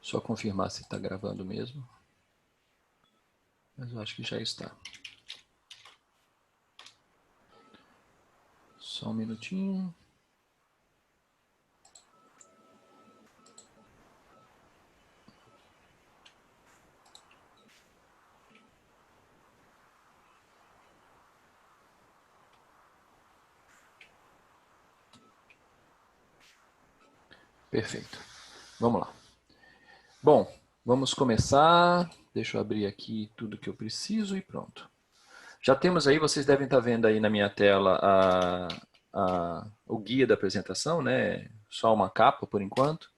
Só confirmar se está gravando mesmo. Mas eu acho que já está. Só um minutinho. Perfeito. Vamos lá. Bom, vamos começar. Deixa eu abrir aqui tudo que eu preciso e pronto. Já temos aí, vocês devem estar vendo aí na minha tela o guia da apresentação, né? Só uma capa por enquanto.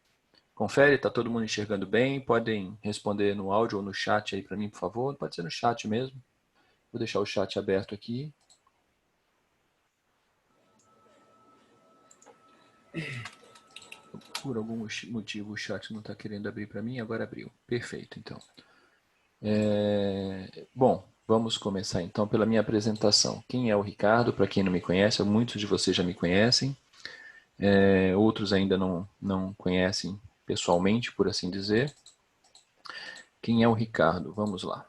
Confere, está todo mundo enxergando bem? Podem responder no áudio ou no chat aí para mim, por favor. Pode ser no chat mesmo. Vou deixar o chat aberto aqui. Por algum motivo o chat não está querendo abrir para mim, agora abriu. Perfeito, então. Bom, vamos começar então pela minha apresentação. Quem é o Ricardo? Para quem não me conhece, muitos de vocês já me conhecem. Outros ainda não conhecem pessoalmente, por assim dizer. Quem é o Ricardo? Vamos lá.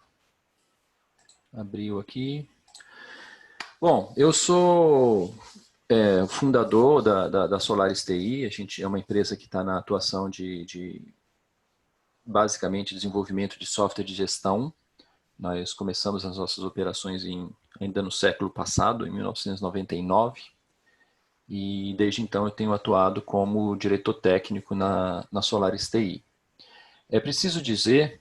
Abriu aqui. Bom, eu sou fundador da Solaris TI. A gente é uma empresa que está na atuação de basicamente desenvolvimento de software de gestão. Nós começamos as nossas operações ainda no século passado, em 1999. E desde então eu tenho atuado como diretor técnico na Solaris TI. É preciso dizer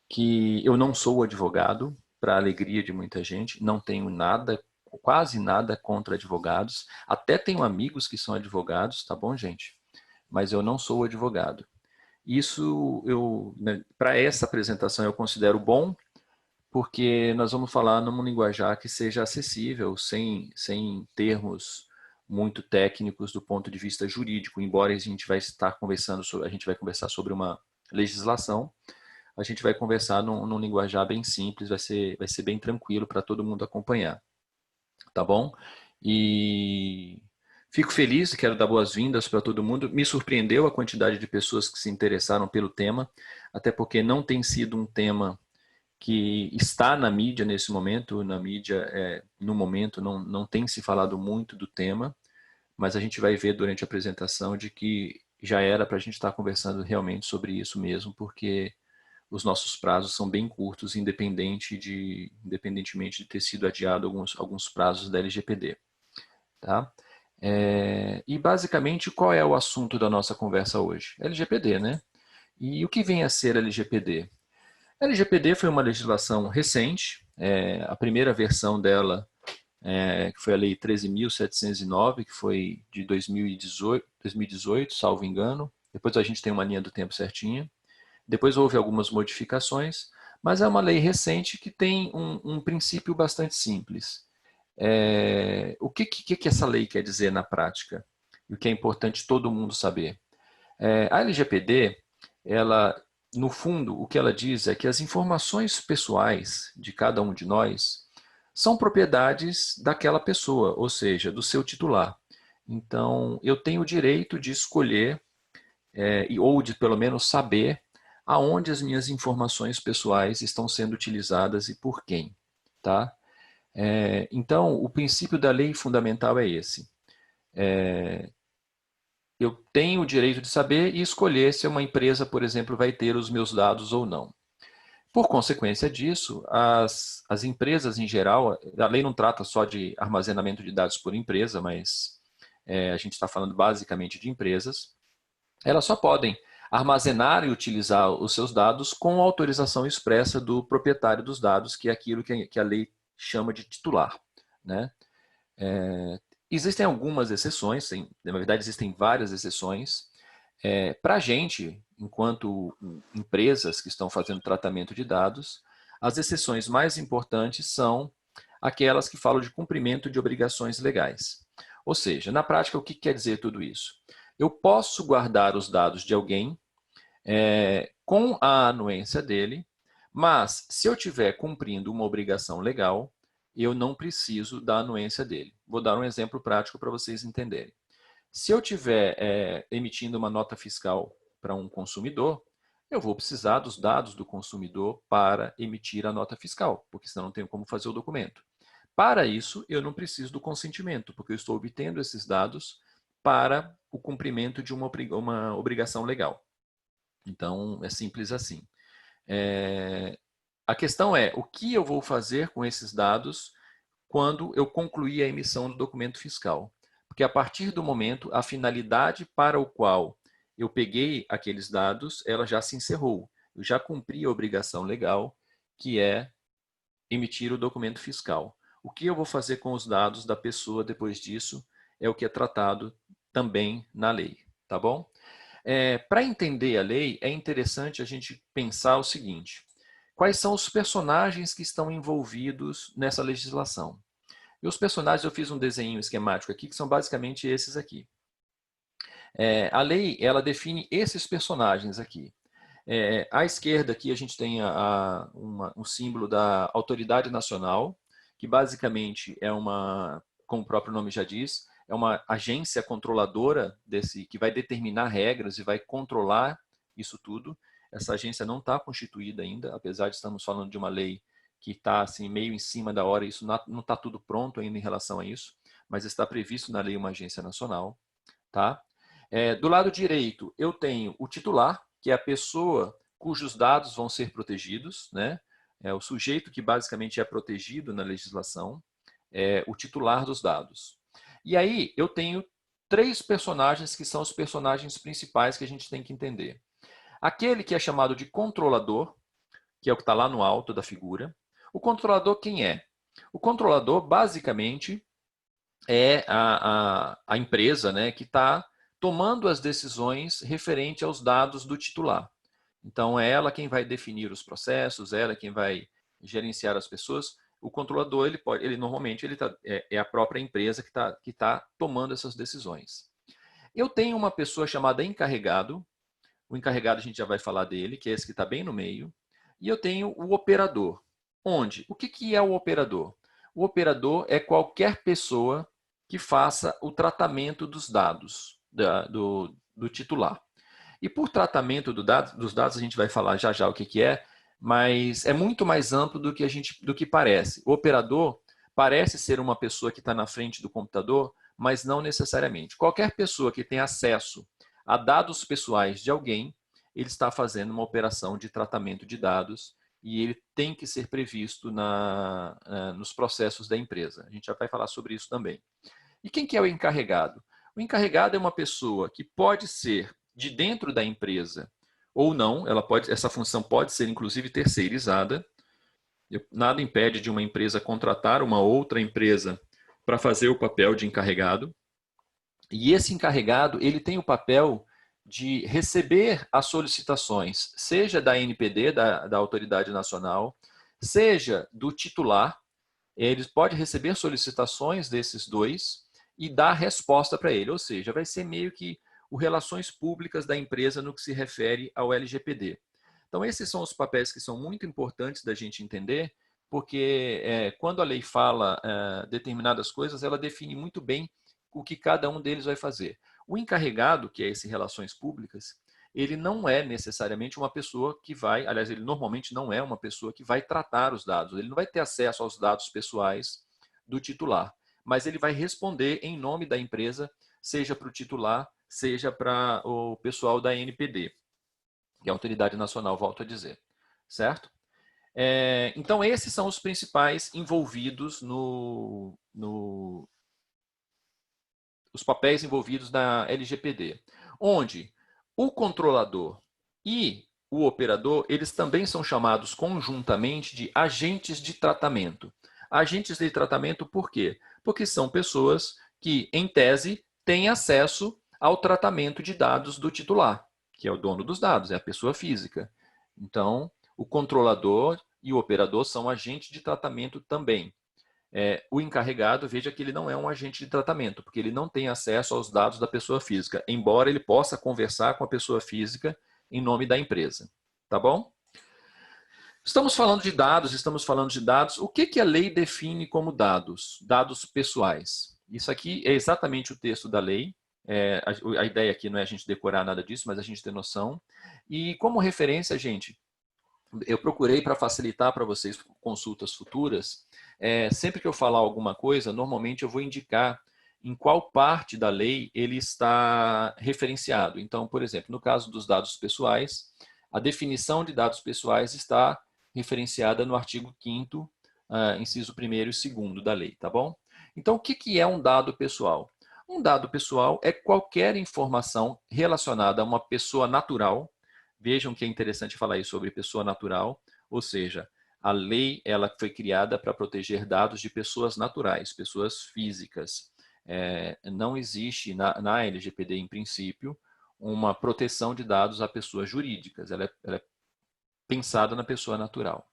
que eu não sou advogado, para a alegria de muita gente, não tenho nada, quase nada contra advogados, até tenho amigos que são advogados, tá bom, gente? Mas eu não sou advogado. Isso, né, para essa apresentação eu considero bom, porque nós vamos falar num linguajar que seja acessível, sem termos muito técnicos do ponto de vista jurídico, embora a gente vai estar conversando a gente vai conversar sobre uma legislação, a gente vai conversar num linguajar bem simples, vai ser bem tranquilo para todo mundo acompanhar, tá bom? E fico feliz e quero dar boas-vindas para todo mundo. Me surpreendeu a quantidade de pessoas que se interessaram pelo tema, até porque não tem sido um tema que está na mídia nesse momento, na mídia no momento não tem se falado muito do tema, mas a gente vai ver durante a apresentação de que já era para a gente estar conversando realmente sobre isso mesmo, porque os nossos prazos são bem curtos, independentemente de ter sido adiado alguns prazos da LGPD. Tá? E basicamente, qual é o assunto da nossa conversa hoje? LGPD, né? E o que vem a ser LGPD? A LGPD foi uma legislação recente, a primeira versão dela, que foi a Lei 13.709, que foi de 2018, salvo engano. Depois a gente tem uma linha do tempo certinha. Depois houve algumas modificações, mas é uma lei recente que tem um princípio bastante simples. O que essa lei quer dizer na prática? E o que é importante todo mundo saber? A LGPD, ela, no fundo, o que ela diz é que as informações pessoais de cada um de nós são propriedades daquela pessoa, ou seja, do seu titular. Então, eu tenho o direito de escolher, ou de pelo menos saber, aonde as minhas informações pessoais estão sendo utilizadas e por quem. Tá? Então, o princípio da lei fundamental é esse. Eu tenho o direito de saber e escolher se uma empresa, por exemplo, vai ter os meus dados ou não. Por consequência disso, as empresas em geral, a lei não trata só de armazenamento de dados por empresa, mas a gente está falando basicamente de empresas, elas só podem armazenar e utilizar os seus dados com autorização expressa do proprietário dos dados, que é aquilo que a lei chama de titular, né? Existem algumas exceções, na verdade existem várias exceções. Para a gente, enquanto empresas que estão fazendo tratamento de dados, as exceções mais importantes são aquelas que falam de cumprimento de obrigações legais. Ou seja, na prática, o que quer dizer tudo isso? Eu posso guardar os dados de alguém com a anuência dele, mas se eu estiver cumprindo uma obrigação legal, eu não preciso da anuência dele. Vou dar um exemplo prático para vocês entenderem. Se eu estiver emitindo uma nota fiscal para um consumidor, eu vou precisar dos dados do consumidor para emitir a nota fiscal, porque senão não tenho como fazer o documento. Para isso, eu não preciso do consentimento, porque eu estou obtendo esses dados para o cumprimento de uma obrigação legal. Então, é simples assim. A questão é, o que eu vou fazer com esses dados quando eu concluir a emissão do documento fiscal? Porque a partir do momento, a finalidade para o qual eu peguei aqueles dados, ela já se encerrou. Eu já cumpri a obrigação legal, que é emitir o documento fiscal. O que eu vou fazer com os dados da pessoa depois disso é o que é tratado também na lei, tá bom? Para entender a lei, é interessante a gente pensar o seguinte: quais são os personagens que estão envolvidos nessa legislação? E os personagens, eu fiz um desenho esquemático aqui, que são basicamente esses aqui. A lei, ela define esses personagens aqui. À esquerda aqui a gente tem um símbolo da Autoridade Nacional, que basicamente é uma, como o próprio nome já diz, é uma agência controladora que vai determinar regras e vai controlar isso tudo. Essa agência não está constituída ainda, apesar de estarmos falando de uma lei que está assim, meio em cima da hora, isso não está tudo pronto ainda em relação a isso, mas está previsto na lei uma agência nacional. Tá? Do lado direito, eu tenho o titular, que é a pessoa cujos dados vão ser protegidos, né? É o sujeito que basicamente é protegido na legislação, é o titular dos dados. E aí eu tenho três personagens que são os personagens principais que a gente tem que entender. Aquele que é chamado de controlador, que é o que está lá no alto da figura. O controlador quem é? O controlador, basicamente, é a empresa, né, que está tomando as decisões referente aos dados do titular. Então, é ela quem vai definir os processos, é ela quem vai gerenciar as pessoas. O controlador, normalmente, é a própria empresa que tá tomando essas decisões. Eu tenho uma pessoa chamada encarregado. O encarregado a gente já vai falar dele, que é esse que está bem no meio. E eu tenho o operador. Onde? O que é o operador? O operador é qualquer pessoa que faça o tratamento dos dados do titular. E por tratamento dos dados, a gente vai falar já já o que é, mas é muito mais amplo do que parece. O operador parece ser uma pessoa que está na frente do computador, mas não necessariamente. Qualquer pessoa que tem acesso a dados pessoais de alguém, ele está fazendo uma operação de tratamento de dados e ele tem que ser previsto nos processos da empresa. A gente já vai falar sobre isso também. E quem que é o encarregado? O encarregado é uma pessoa que pode ser de dentro da empresa ou não, essa função pode ser inclusive terceirizada. Nada impede de uma empresa contratar uma outra empresa para fazer o papel de encarregado. E esse encarregado, ele tem o papel de receber as solicitações, seja da NPD, da Autoridade Nacional, seja do titular. Ele pode receber solicitações desses dois e dar resposta para ele. Ou seja, vai ser meio que o relações públicas da empresa no que se refere ao LGPD. Então, esses são os papéis que são muito importantes da gente entender, porque quando a lei fala determinadas coisas, ela define muito bem o que cada um deles vai fazer. O encarregado, que é esse relações públicas, ele não é necessariamente uma pessoa que vai, aliás, ele normalmente não é uma pessoa que vai tratar os dados, ele não vai ter acesso aos dados pessoais do titular, mas ele vai responder em nome da empresa, seja para o titular, seja para o pessoal da ANPD, que é a Autoridade Nacional, volto a dizer, certo? Então, esses são os principais envolvidos os papéis envolvidos na LGPD, onde o controlador e o operador, eles também são chamados conjuntamente de agentes de tratamento. Agentes de tratamento por quê? Porque são pessoas que, em tese, têm acesso ao tratamento de dados do titular, que é o dono dos dados, é a pessoa física. Então, o controlador e o operador são agentes de tratamento também. O encarregado, veja que ele não é um agente de tratamento, porque ele não tem acesso aos dados da pessoa física, embora ele possa conversar com a pessoa física em nome da empresa. Tá bom? Estamos falando de dados. O que a lei define como dados? Dados pessoais. Isso aqui é exatamente o texto da lei. A ideia aqui não é a gente decorar nada disso, mas a gente ter noção. E como referência, gente, eu procurei para facilitar para vocês consultas futuras. Sempre que eu falar alguma coisa, normalmente eu vou indicar em qual parte da lei ele está referenciado. Então, por exemplo, no caso dos dados pessoais, a definição de dados pessoais está referenciada no artigo 5º, inciso 1º e 2º da lei, tá bom? Então, o que é um dado pessoal? Um dado pessoal é qualquer informação relacionada a uma pessoa natural. Vejam que é interessante falar isso sobre pessoa natural, ou seja, a lei ela foi criada para proteger dados de pessoas naturais, pessoas físicas. Não existe na LGPD, em princípio, uma proteção de dados a pessoas jurídicas. Ela é pensada na pessoa natural.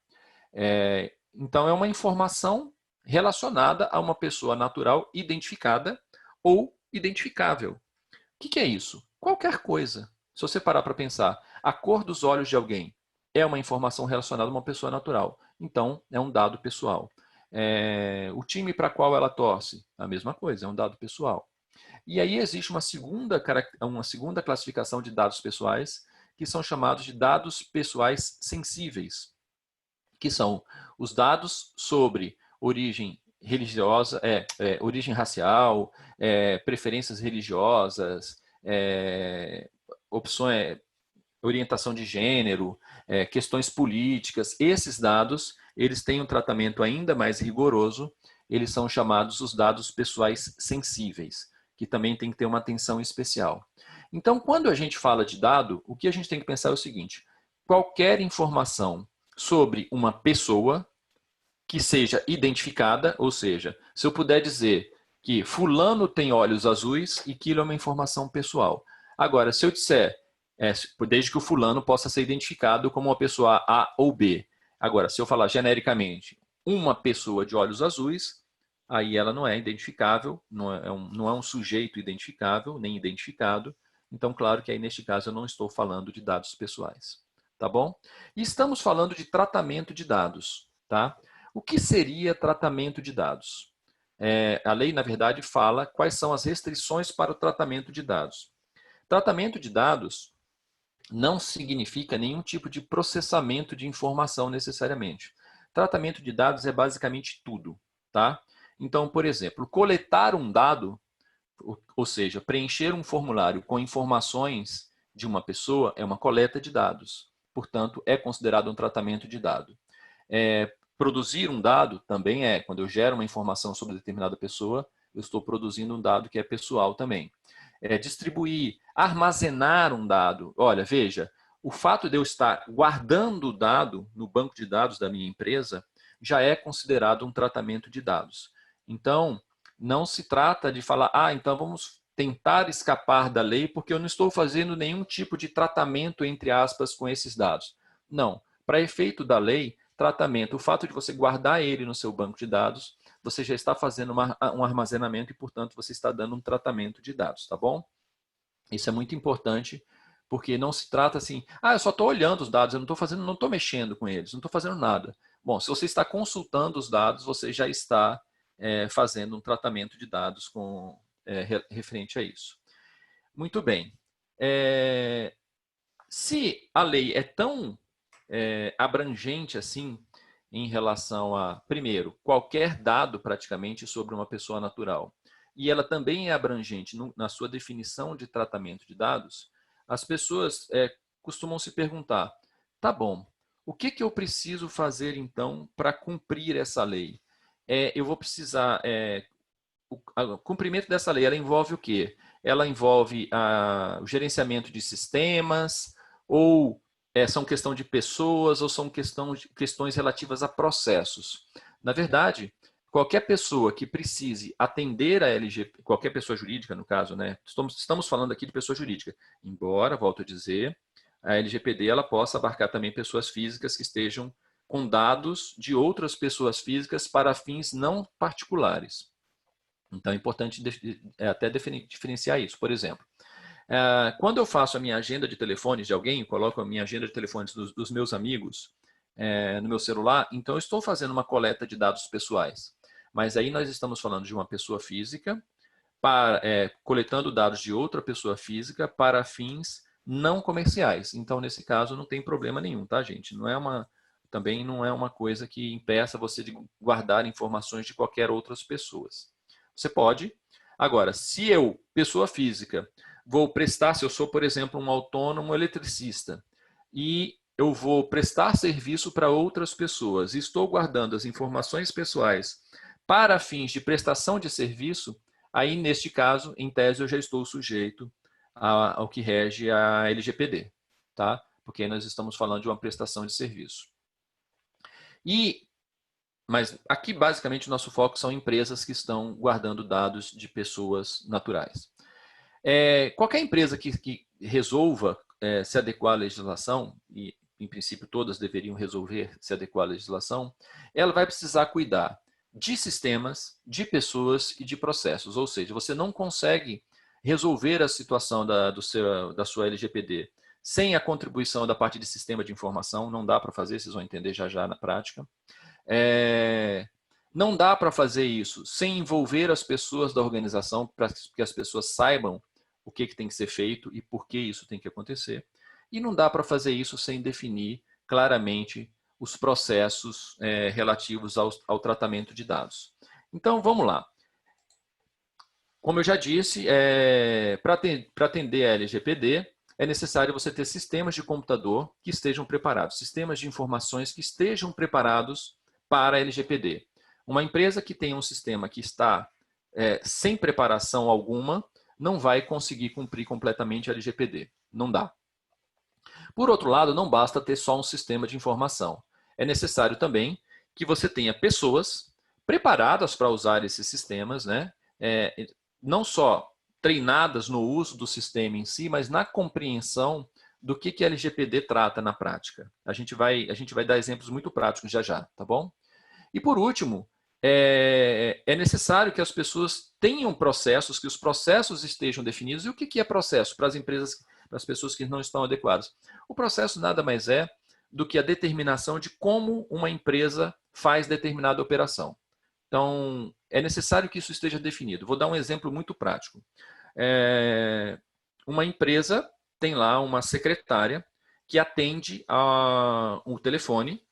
Então, é uma informação relacionada a uma pessoa natural identificada ou identificável. O que é isso? Qualquer coisa. Se você parar para pensar, a cor dos olhos de alguém é uma informação relacionada a uma pessoa natural. Então, é um dado pessoal. O time para qual ela torce, a mesma coisa, é um dado pessoal. E aí existe uma segunda classificação de dados pessoais, que são chamados de dados pessoais sensíveis, que são os dados sobre origem religiosa, origem racial, preferências religiosas, opções, orientação de gênero, questões políticas. Esses dados, eles têm um tratamento ainda mais rigoroso. Eles são chamados os dados pessoais sensíveis, que também tem que ter uma atenção especial. Então, quando a gente fala de dado, o que a gente tem que pensar é o seguinte: qualquer informação sobre uma pessoa que seja identificada, ou seja, se eu puder dizer que fulano tem olhos azuis e aquilo é uma informação pessoal. Agora, se eu disser, desde que o fulano possa ser identificado como uma pessoa A ou B. Agora, se eu falar genericamente, uma pessoa de olhos azuis, aí ela não é identificável, não é um sujeito identificável, nem identificado. Então, claro que aí, neste caso, eu não estou falando de dados pessoais. Tá bom? E estamos falando de tratamento de dados, tá? O que seria tratamento de dados? A lei, na verdade, fala quais são as restrições para o tratamento de dados. Tratamento de dados não significa nenhum tipo de processamento de informação necessariamente. Tratamento de dados é basicamente tudo, tá? Então, por exemplo, coletar um dado, ou seja, preencher um formulário com informações de uma pessoa é uma coleta de dados. Portanto, é considerado um tratamento de dado. Produzir um dado também quando eu gero uma informação sobre determinada pessoa, eu estou produzindo um dado que é pessoal também. Distribuir, armazenar um dado. Olha, veja, o fato de eu estar guardando o dado no banco de dados da minha empresa já é considerado um tratamento de dados. Então, não se trata de falar, então vamos tentar escapar da lei porque eu não estou fazendo nenhum tipo de tratamento, entre aspas, com esses dados. Não. Para efeito da lei, tratamento, o fato de você guardar ele no seu banco de dados, você já está fazendo um armazenamento e, portanto, você está dando um tratamento de dados, tá bom? Isso é muito importante, porque não se trata assim, eu só estou olhando os dados, eu não estou mexendo com eles, não estou fazendo nada. Bom, se você está consultando os dados, você já está fazendo um tratamento de dados referente a isso. Muito bem. Se a lei é tão abrangente assim em relação a, primeiro, qualquer dado praticamente sobre uma pessoa natural, e ela também é abrangente na sua definição de tratamento de dados, as pessoas costumam se perguntar, tá bom, o que eu preciso fazer então para cumprir essa lei? Eu vou precisar... o cumprimento dessa lei, ela envolve o quê? Ela envolve o gerenciamento de sistemas, ou são questão de pessoas, ou são questões relativas a processos. Na verdade, qualquer pessoa que precise atender a LGPD, qualquer pessoa jurídica, no caso, né? Estamos falando aqui de pessoa jurídica, embora, volto a dizer, a LGPD ela possa abarcar também pessoas físicas que estejam com dados de outras pessoas físicas para fins não particulares. Então é importante até diferenciar isso. Por exemplo, quando eu faço a minha agenda de telefones de alguém, eu coloco a minha agenda de telefones dos meus amigos no meu celular, então eu estou fazendo uma coleta de dados pessoais. Mas aí nós estamos falando de uma pessoa física coletando dados de outra pessoa física para fins não comerciais. Então, nesse caso, não tem problema nenhum, tá, gente? Também não é uma coisa que impeça você de guardar informações de qualquer outras pessoas. Você pode. Agora, se eu, pessoa física, vou prestar, se eu sou, por exemplo, um autônomo eletricista, e eu vou prestar serviço para outras pessoas e estou guardando as informações pessoais para fins de prestação de serviço, aí, neste caso, em tese, eu já estou sujeito ao que rege a LGPD, tá? Porque nós estamos falando de uma prestação de serviço. Mas aqui, basicamente, o nosso foco são empresas que estão guardando dados de pessoas naturais. Qualquer empresa que resolva se adequar à legislação, e em princípio todas deveriam resolver se adequar à legislação, ela vai precisar cuidar de sistemas, de pessoas e de processos. Ou seja, você não consegue resolver a situação da sua LGPD sem a contribuição da parte de sistema de informação, não dá para fazer, vocês vão entender já já na prática. Não dá para fazer isso sem envolver as pessoas da organização, para que as pessoas saibam o que tem que ser feito e por que isso tem que acontecer. E não dá para fazer isso sem definir claramente os processos relativos ao tratamento de dados. Então, vamos lá. Como eu já disse, para atender a LGPD, é necessário você ter sistemas de computador que estejam preparados, sistemas de informações que estejam preparados para a LGPD. Uma empresa que tem um sistema que está sem preparação alguma, não vai conseguir cumprir completamente a LGPD. Não dá. Por outro lado, não basta ter só um sistema de informação. É necessário também que você tenha pessoas preparadas para usar esses sistemas, né? Não só treinadas no uso do sistema em si, mas na compreensão do que a LGPD trata na prática. A gente vai dar exemplos muito práticos já, tá bom? E por último, é necessário que as pessoas tenham processos, que os processos estejam definidos. E o que é processo para as empresas, para as pessoas que não estão adequadas? O processo nada mais é do que a determinação de como uma empresa faz determinada operação. Então, é necessário que isso esteja definido. Vou dar um exemplo muito prático. Uma empresa tem lá uma secretária que atende o telefone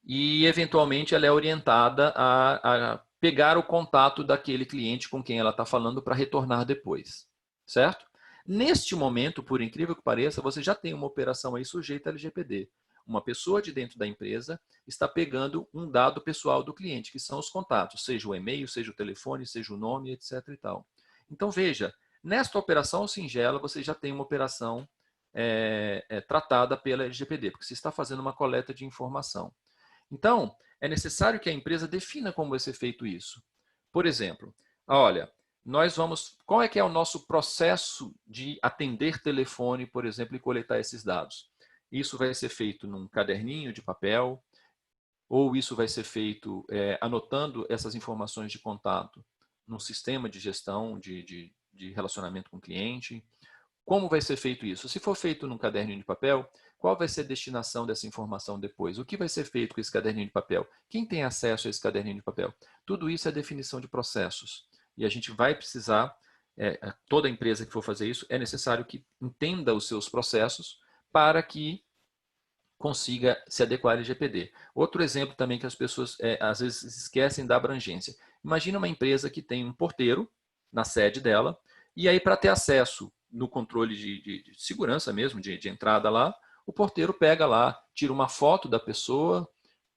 e, eventualmente, ela é orientada a pegar o contato daquele cliente com quem ela está falando para retornar depois, certo? Neste momento, por incrível que pareça, você já tem uma operação aí sujeita a LGPD. Uma pessoa de dentro da empresa está pegando um dado pessoal do cliente, que são os contatos, seja o e-mail, seja o telefone, seja o nome, etc. e tal. Então, veja, nesta operação singela, você já tem uma operação tratada pela LGPD, porque você está fazendo uma coleta de informação. Então, é necessário que a empresa defina como vai ser feito isso. Por exemplo, olha, qual é que é o nosso processo de atender telefone, por exemplo, e coletar esses dados? Isso vai ser feito num caderninho de papel, ou isso vai ser feito anotando essas informações de contato num sistema de gestão de relacionamento com o cliente. Como vai ser feito isso? Se for feito num caderninho de papel, qual vai ser a destinação dessa informação depois? O que vai ser feito com esse caderninho de papel? Quem tem acesso a esse caderninho de papel? Tudo isso é definição de processos. E a gente vai precisar, toda empresa que for fazer isso, é necessário que entenda os seus processos para que consiga se adequar à LGPD. Outro exemplo também que as pessoas às vezes esquecem da abrangência. Imagina uma empresa que tem um porteiro na sede dela, e aí para ter acesso no controle de segurança mesmo, de entrada lá, o porteiro pega lá, tira uma foto da pessoa,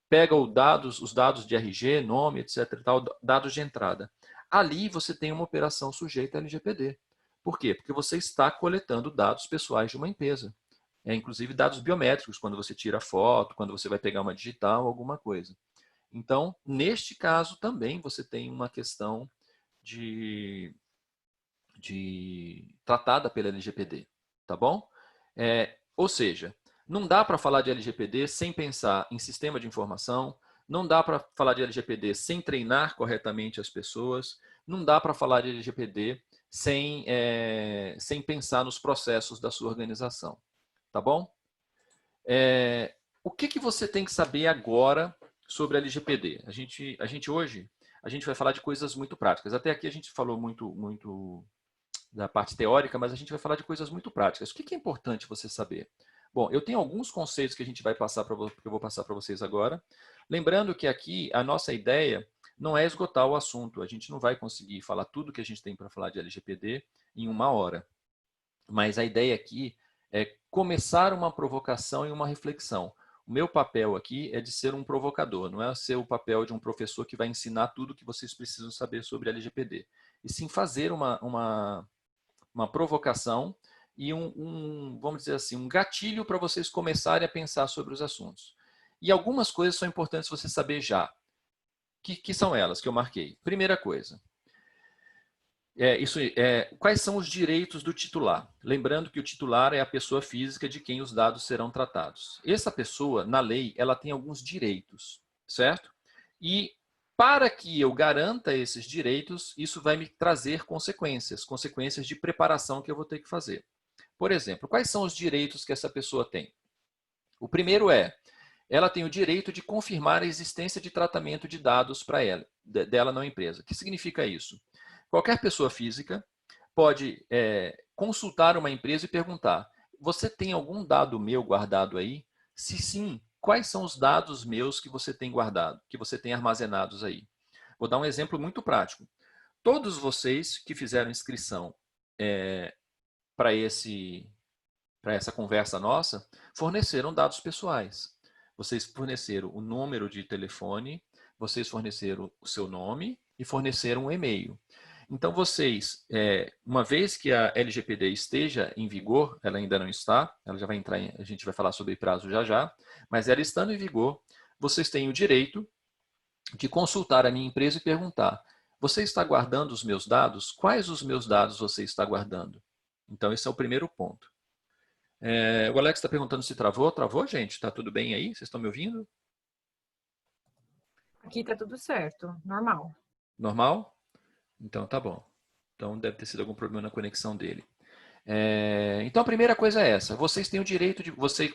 pega os dados de RG, nome, etc. Tal, dados de entrada. Ali você tem uma operação sujeita a LGPD. Por quê? Porque você está coletando dados pessoais de uma empresa. Inclusive dados biométricos, quando você tira foto, quando você vai pegar uma digital, alguma coisa. Então, neste caso também você tem uma questão tratada pela LGPD, tá bom? Ou seja, não dá para falar de LGPD sem pensar em sistema de informação, não dá para falar de LGPD sem treinar corretamente as pessoas, não dá para falar de LGPD sem pensar nos processos da sua organização. Tá bom? O que você tem que saber agora sobre a LGPD? A gente hoje, a gente vai falar de coisas muito práticas. Até aqui a gente falou muito da parte teórica, mas a gente vai falar de coisas muito práticas. O que é importante você saber? Bom, eu tenho alguns conceitos que a gente vai passar que eu vou passar para vocês agora. Lembrando que aqui a nossa ideia não é esgotar o assunto. A gente não vai conseguir falar tudo que a gente tem para falar de LGPD em 1 hora. Mas a ideia aqui é começar uma provocação e uma reflexão. O meu papel aqui é de ser um provocador, não é ser o papel de um professor que vai ensinar tudo que vocês precisam saber sobre LGPD. E sim fazer uma provocação e vamos dizer assim, um gatilho para vocês começarem a pensar sobre os assuntos. E algumas coisas são importantes você saber já. Que são elas que eu marquei? Primeira coisa, quais são os direitos do titular? Lembrando que o titular é a pessoa física de quem os dados serão tratados. Essa pessoa, na lei, ela tem alguns direitos, certo? E para que eu garanta esses direitos, isso vai me trazer consequências de preparação que eu vou ter que fazer. Por exemplo, quais são os direitos que essa pessoa tem? O primeiro ela tem o direito de confirmar a existência de tratamento de dados para ela, dela na empresa. O que significa isso? Qualquer pessoa física pode consultar uma empresa e perguntar: você tem algum dado meu guardado aí? Se sim, quais são os dados meus que você tem guardado, que você tem armazenados aí? Vou dar um exemplo muito prático. Todos vocês que fizeram inscrição para essa conversa nossa, forneceram dados pessoais. Vocês forneceram o número de telefone, vocês forneceram o seu nome e forneceram um e-mail. Então, vocês, uma vez que a LGPD esteja em vigor, ela ainda não está, ela já vai entrar, a gente vai falar sobre prazo já já, mas ela estando em vigor, vocês têm o direito de consultar a minha empresa e perguntar: você está guardando os meus dados? Quais os meus dados você está guardando? Então, esse é o primeiro ponto. O Alex está perguntando se travou. Travou, gente? Está tudo bem aí? Vocês estão me ouvindo? Aqui está tudo certo, normal. Normal? Então tá bom. Então deve ter sido algum problema na conexão dele. Então a primeira coisa é essa. Vocês têm o direito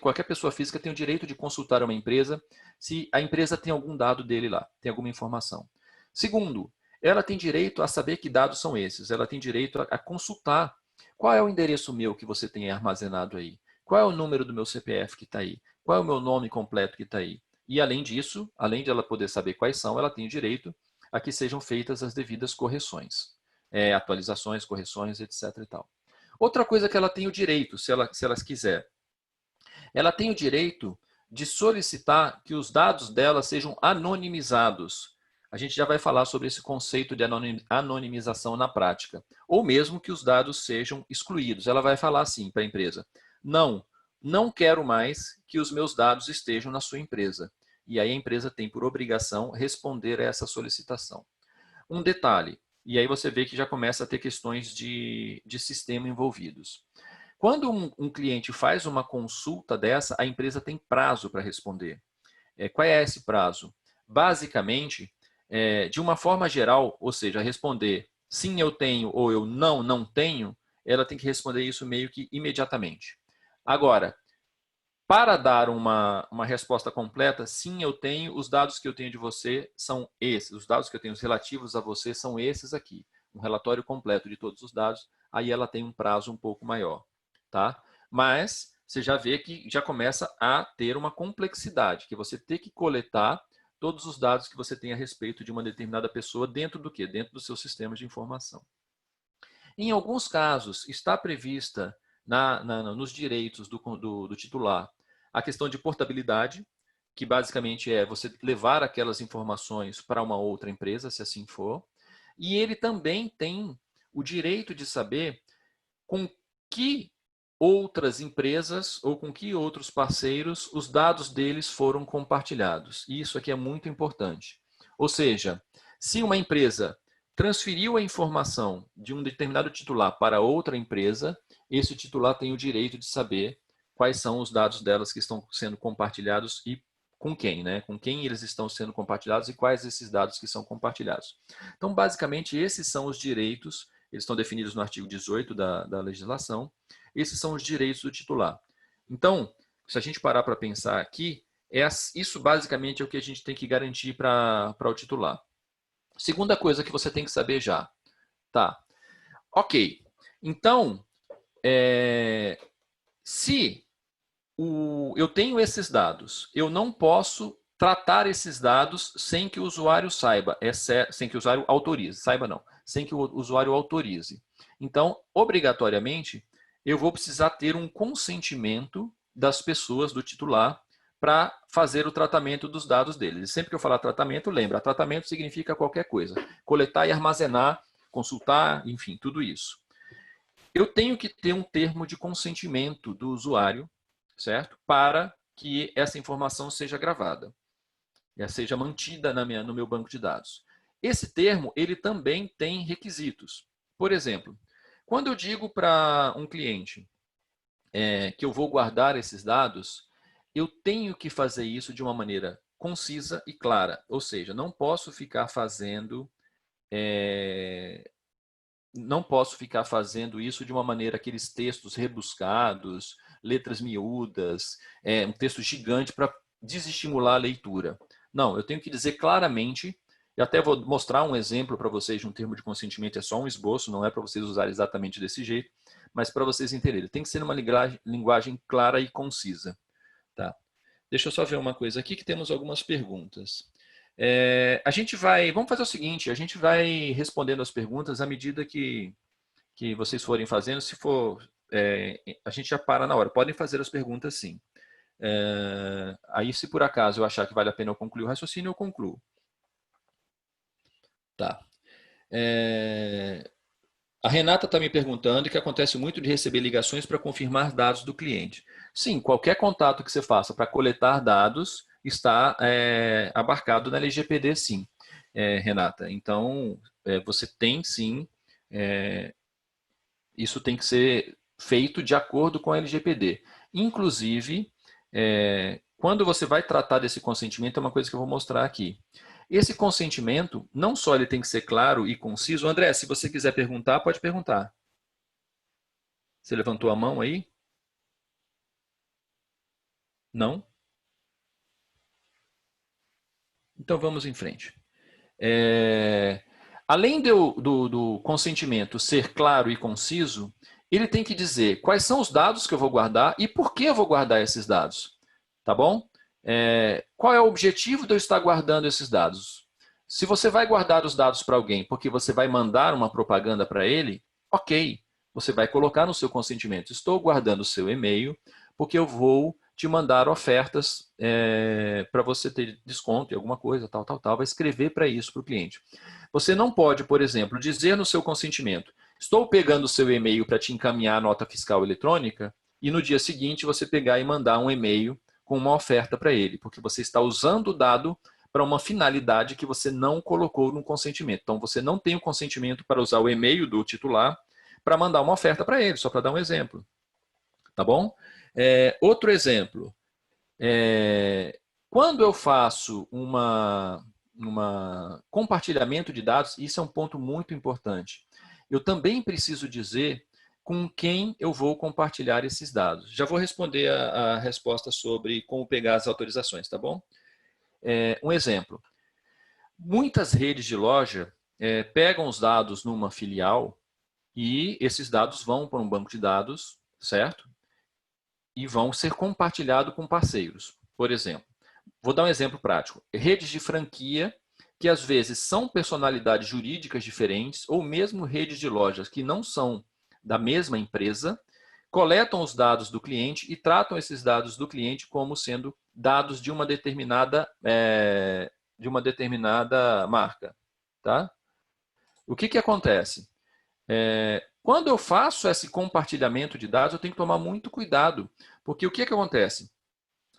qualquer pessoa física tem o direito de consultar uma empresa se a empresa tem algum dado dele lá, tem alguma informação. Segundo, ela tem direito a saber que dados são esses. Ela tem direito a consultar qual é o endereço meu que você tem armazenado aí. Qual é o número do meu CPF que está aí? Qual é o meu nome completo que está aí? E além disso, além de ela poder saber quais são, ela tem o direito a que sejam feitas as devidas correções, atualizações, correções, etc. e tal. Outra coisa que ela tem o direito, se ela quiser, ela tem o direito de solicitar que os dados dela sejam anonimizados. A gente já vai falar sobre esse conceito de anonimização na prática. Ou mesmo que os dados sejam excluídos. Ela vai falar assim para a empresa: não quero mais que os meus dados estejam na sua empresa. E aí a empresa tem por obrigação responder a essa solicitação. Um detalhe, e aí você vê que já começa a ter questões de sistema envolvidos. Quando um cliente faz uma consulta dessa, a empresa tem prazo para responder. Qual é esse prazo? Basicamente, de uma forma geral, ou seja, responder sim, eu tenho ou eu não tenho, ela tem que responder isso meio que imediatamente. Agora, para dar uma resposta completa, sim, eu tenho, os dados que eu tenho de você são esses, os dados que eu tenho relativos a você são esses aqui. Um relatório completo de todos os dados, aí ela tem um prazo um pouco maior, tá? Mas você já vê que já começa a ter uma complexidade, que você tem que coletar todos os dados que você tem a respeito de uma determinada pessoa dentro do quê? Dentro do seu sistema de informação. Em alguns casos, está prevista nos direitos do titular a questão de portabilidade, que basicamente é você levar aquelas informações para uma outra empresa, se assim for. E ele também tem o direito de saber com que outras empresas ou com que outros parceiros os dados deles foram compartilhados. E isso aqui é muito importante. Ou seja, se uma empresa transferiu a informação de um determinado titular para outra empresa, esse titular tem o direito de saber quais são os dados delas que estão sendo compartilhados e com quem, né? Com quem eles estão sendo compartilhados e quais esses dados que são compartilhados. Então, basicamente, esses são os direitos, eles estão definidos no artigo 18 da legislação, esses são os direitos do titular. Então, se a gente parar para pensar aqui, isso basicamente é o que a gente tem que garantir para o titular. Segunda coisa que você tem que saber já. Tá. Ok. Então, se eu tenho esses dados, eu não posso tratar esses dados sem que o usuário saiba, sem que o usuário autorize, saiba não, sem que o usuário autorize. Então, obrigatoriamente, eu vou precisar ter um consentimento das pessoas, do titular, para fazer o tratamento dos dados deles. E sempre que eu falar tratamento, lembra, tratamento significa qualquer coisa. Coletar e armazenar, consultar, enfim, tudo isso. Eu tenho que ter um termo de consentimento do usuário, certo? Para que essa informação seja gravada, seja mantida no meu banco de dados. Esse termo, ele também tem requisitos. Por exemplo, quando eu digo para um cliente que eu vou guardar esses dados, eu tenho que fazer isso de uma maneira concisa e clara. Ou seja, não posso ficar fazendo isso de uma maneira, aqueles textos rebuscados, letras miúdas, um texto gigante para desestimular a leitura. Não, eu tenho que dizer claramente, e até vou mostrar um exemplo para vocês de um termo de consentimento, é só um esboço, não é para vocês usarem exatamente desse jeito, mas para vocês entenderem. Tem que ser uma linguagem clara e concisa. Tá? Deixa eu só ver uma coisa aqui, que temos algumas perguntas. Vamos fazer o seguinte, a gente vai respondendo as perguntas à medida que vocês forem fazendo. Se for, a gente já para na hora. Podem fazer as perguntas, sim. Aí, se por acaso eu achar que vale a pena eu concluir o raciocínio, eu concluo. Tá. A Renata está me perguntando que acontece muito de receber ligações para confirmar dados do cliente. Sim, qualquer contato que você faça para coletar dados está abarcado na LGPD, sim, Renata. Então, você tem, sim, isso tem que ser feito de acordo com a LGPD. Inclusive, quando você vai tratar desse consentimento, é uma coisa que eu vou mostrar aqui. Esse consentimento, não só ele tem que ser claro e conciso. André, se você quiser perguntar, pode perguntar. Você levantou a mão aí? Não? Então vamos em frente. Além do consentimento ser claro e conciso, ele tem que dizer quais são os dados que eu vou guardar e por que eu vou guardar esses dados. Tá bom? Qual é o objetivo de eu estar guardando esses dados? Se você vai guardar os dados para alguém porque você vai mandar uma propaganda para ele, ok, você vai colocar no seu consentimento. Estou guardando o seu e-mail porque eu vou te mandar ofertas para você ter desconto em alguma coisa, tal. Vai escrever para isso para o cliente. Você não pode, por exemplo, dizer no seu consentimento, estou pegando o seu e-mail para te encaminhar a nota fiscal eletrônica, e no dia seguinte você pegar e mandar um e-mail com uma oferta para ele, porque você está usando o dado para uma finalidade que você não colocou no consentimento. Então, você não tem o consentimento para usar o e-mail do titular para mandar uma oferta para ele, só para dar um exemplo. Tá bom? Outro exemplo. Quando eu faço uma compartilhamento de dados, isso é um ponto muito importante. Eu também preciso dizer com quem eu vou compartilhar esses dados. Já vou responder a resposta sobre como pegar as autorizações, tá bom? Um exemplo. Muitas redes de loja pegam os dados numa filial e esses dados vão para um banco de dados, certo? E vão ser compartilhados com parceiros. Por exemplo, vou dar um exemplo prático. Redes de franquia, que às vezes são personalidades jurídicas diferentes, ou mesmo redes de lojas que não são da mesma empresa, coletam os dados do cliente e tratam esses dados do cliente como sendo dados de uma determinada marca. Tá? O que acontece? Quando eu faço esse compartilhamento de dados, eu tenho que tomar muito cuidado, porque o que acontece?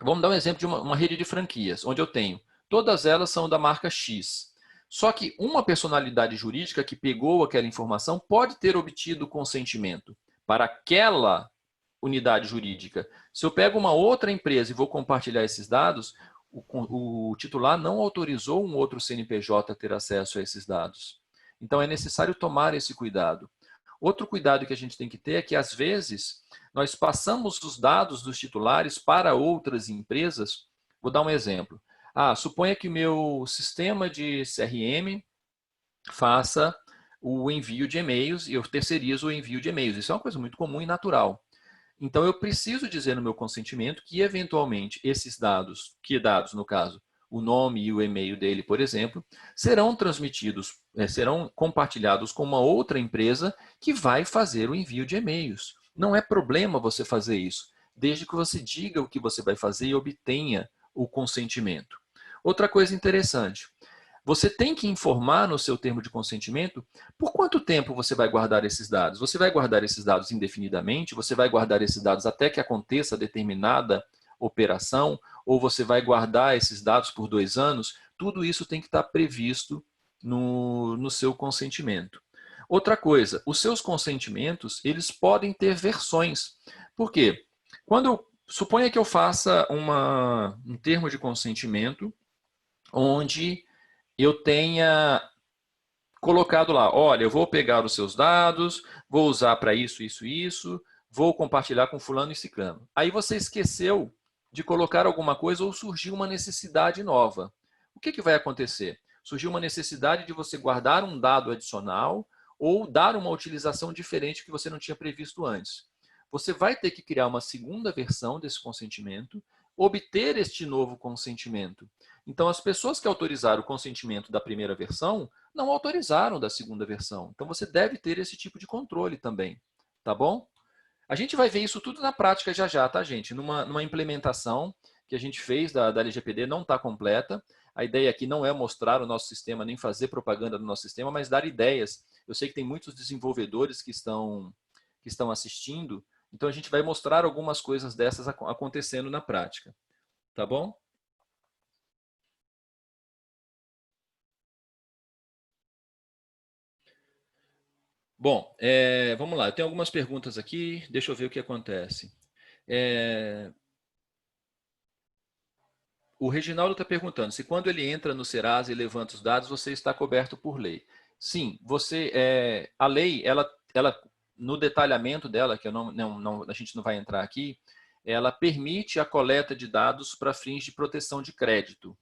Vamos dar um exemplo de uma rede de franquias, onde eu tenho, todas elas são da marca X. Só que uma personalidade jurídica que pegou aquela informação pode ter obtido consentimento para aquela unidade jurídica. Se eu pego uma outra empresa e vou compartilhar esses dados, o titular não autorizou um outro CNPJ a ter acesso a esses dados. Então, é necessário tomar esse cuidado. Outro cuidado que a gente tem que ter é que, às vezes, nós passamos os dados dos titulares para outras empresas. Vou dar um exemplo. Suponha que o meu sistema de CRM faça o envio de e-mails e eu terceirizo o envio de e-mails. Isso é uma coisa muito comum e natural. Então, eu preciso dizer no meu consentimento que, eventualmente, esses dados, que dados, no caso, o nome e o e-mail dele, por exemplo, serão transmitidos, serão compartilhados com uma outra empresa que vai fazer o envio de e-mails. Não é problema você fazer isso, desde que você diga o que você vai fazer e obtenha o consentimento. Outra coisa interessante, você tem que informar no seu termo de consentimento por quanto tempo você vai guardar esses dados. Você vai guardar esses dados indefinidamente? Você vai guardar esses dados até que aconteça determinada operação? Ou você vai guardar esses dados por 2 anos? Tudo isso tem que estar previsto no seu consentimento. Outra coisa, os seus consentimentos, eles podem ter versões. Por quê? Suponha que eu faça um termo de consentimento onde eu tenha colocado lá, olha, eu vou pegar os seus dados, vou usar para isso, isso, isso, vou compartilhar com fulano e ciclano. Aí você esqueceu de colocar alguma coisa ou surgiu uma necessidade nova. O que vai acontecer? Surgiu uma necessidade de você guardar um dado adicional ou dar uma utilização diferente que você não tinha previsto antes. Você vai ter que criar uma segunda versão desse consentimento, obter este novo consentimento. Então, as pessoas que autorizaram o consentimento da primeira versão não autorizaram da segunda versão. Então, você deve ter esse tipo de controle também, tá bom? A gente vai ver isso tudo na prática já já, tá, gente? Numa implementação que a gente fez da LGPD, não está completa. A ideia aqui não é mostrar o nosso sistema, nem fazer propaganda do nosso sistema, mas dar ideias. Eu sei que tem muitos desenvolvedores que estão assistindo, então a gente vai mostrar algumas coisas dessas acontecendo na prática, tá bom? Bom, vamos lá. Eu tenho algumas perguntas aqui. Deixa eu ver o que acontece. O Reginaldo está perguntando se quando ele entra no Serasa e levanta os dados, você está coberto por lei. Sim, a lei, ela, no detalhamento dela, que a gente não vai entrar aqui, ela permite a coleta de dados para fins de proteção de crédito.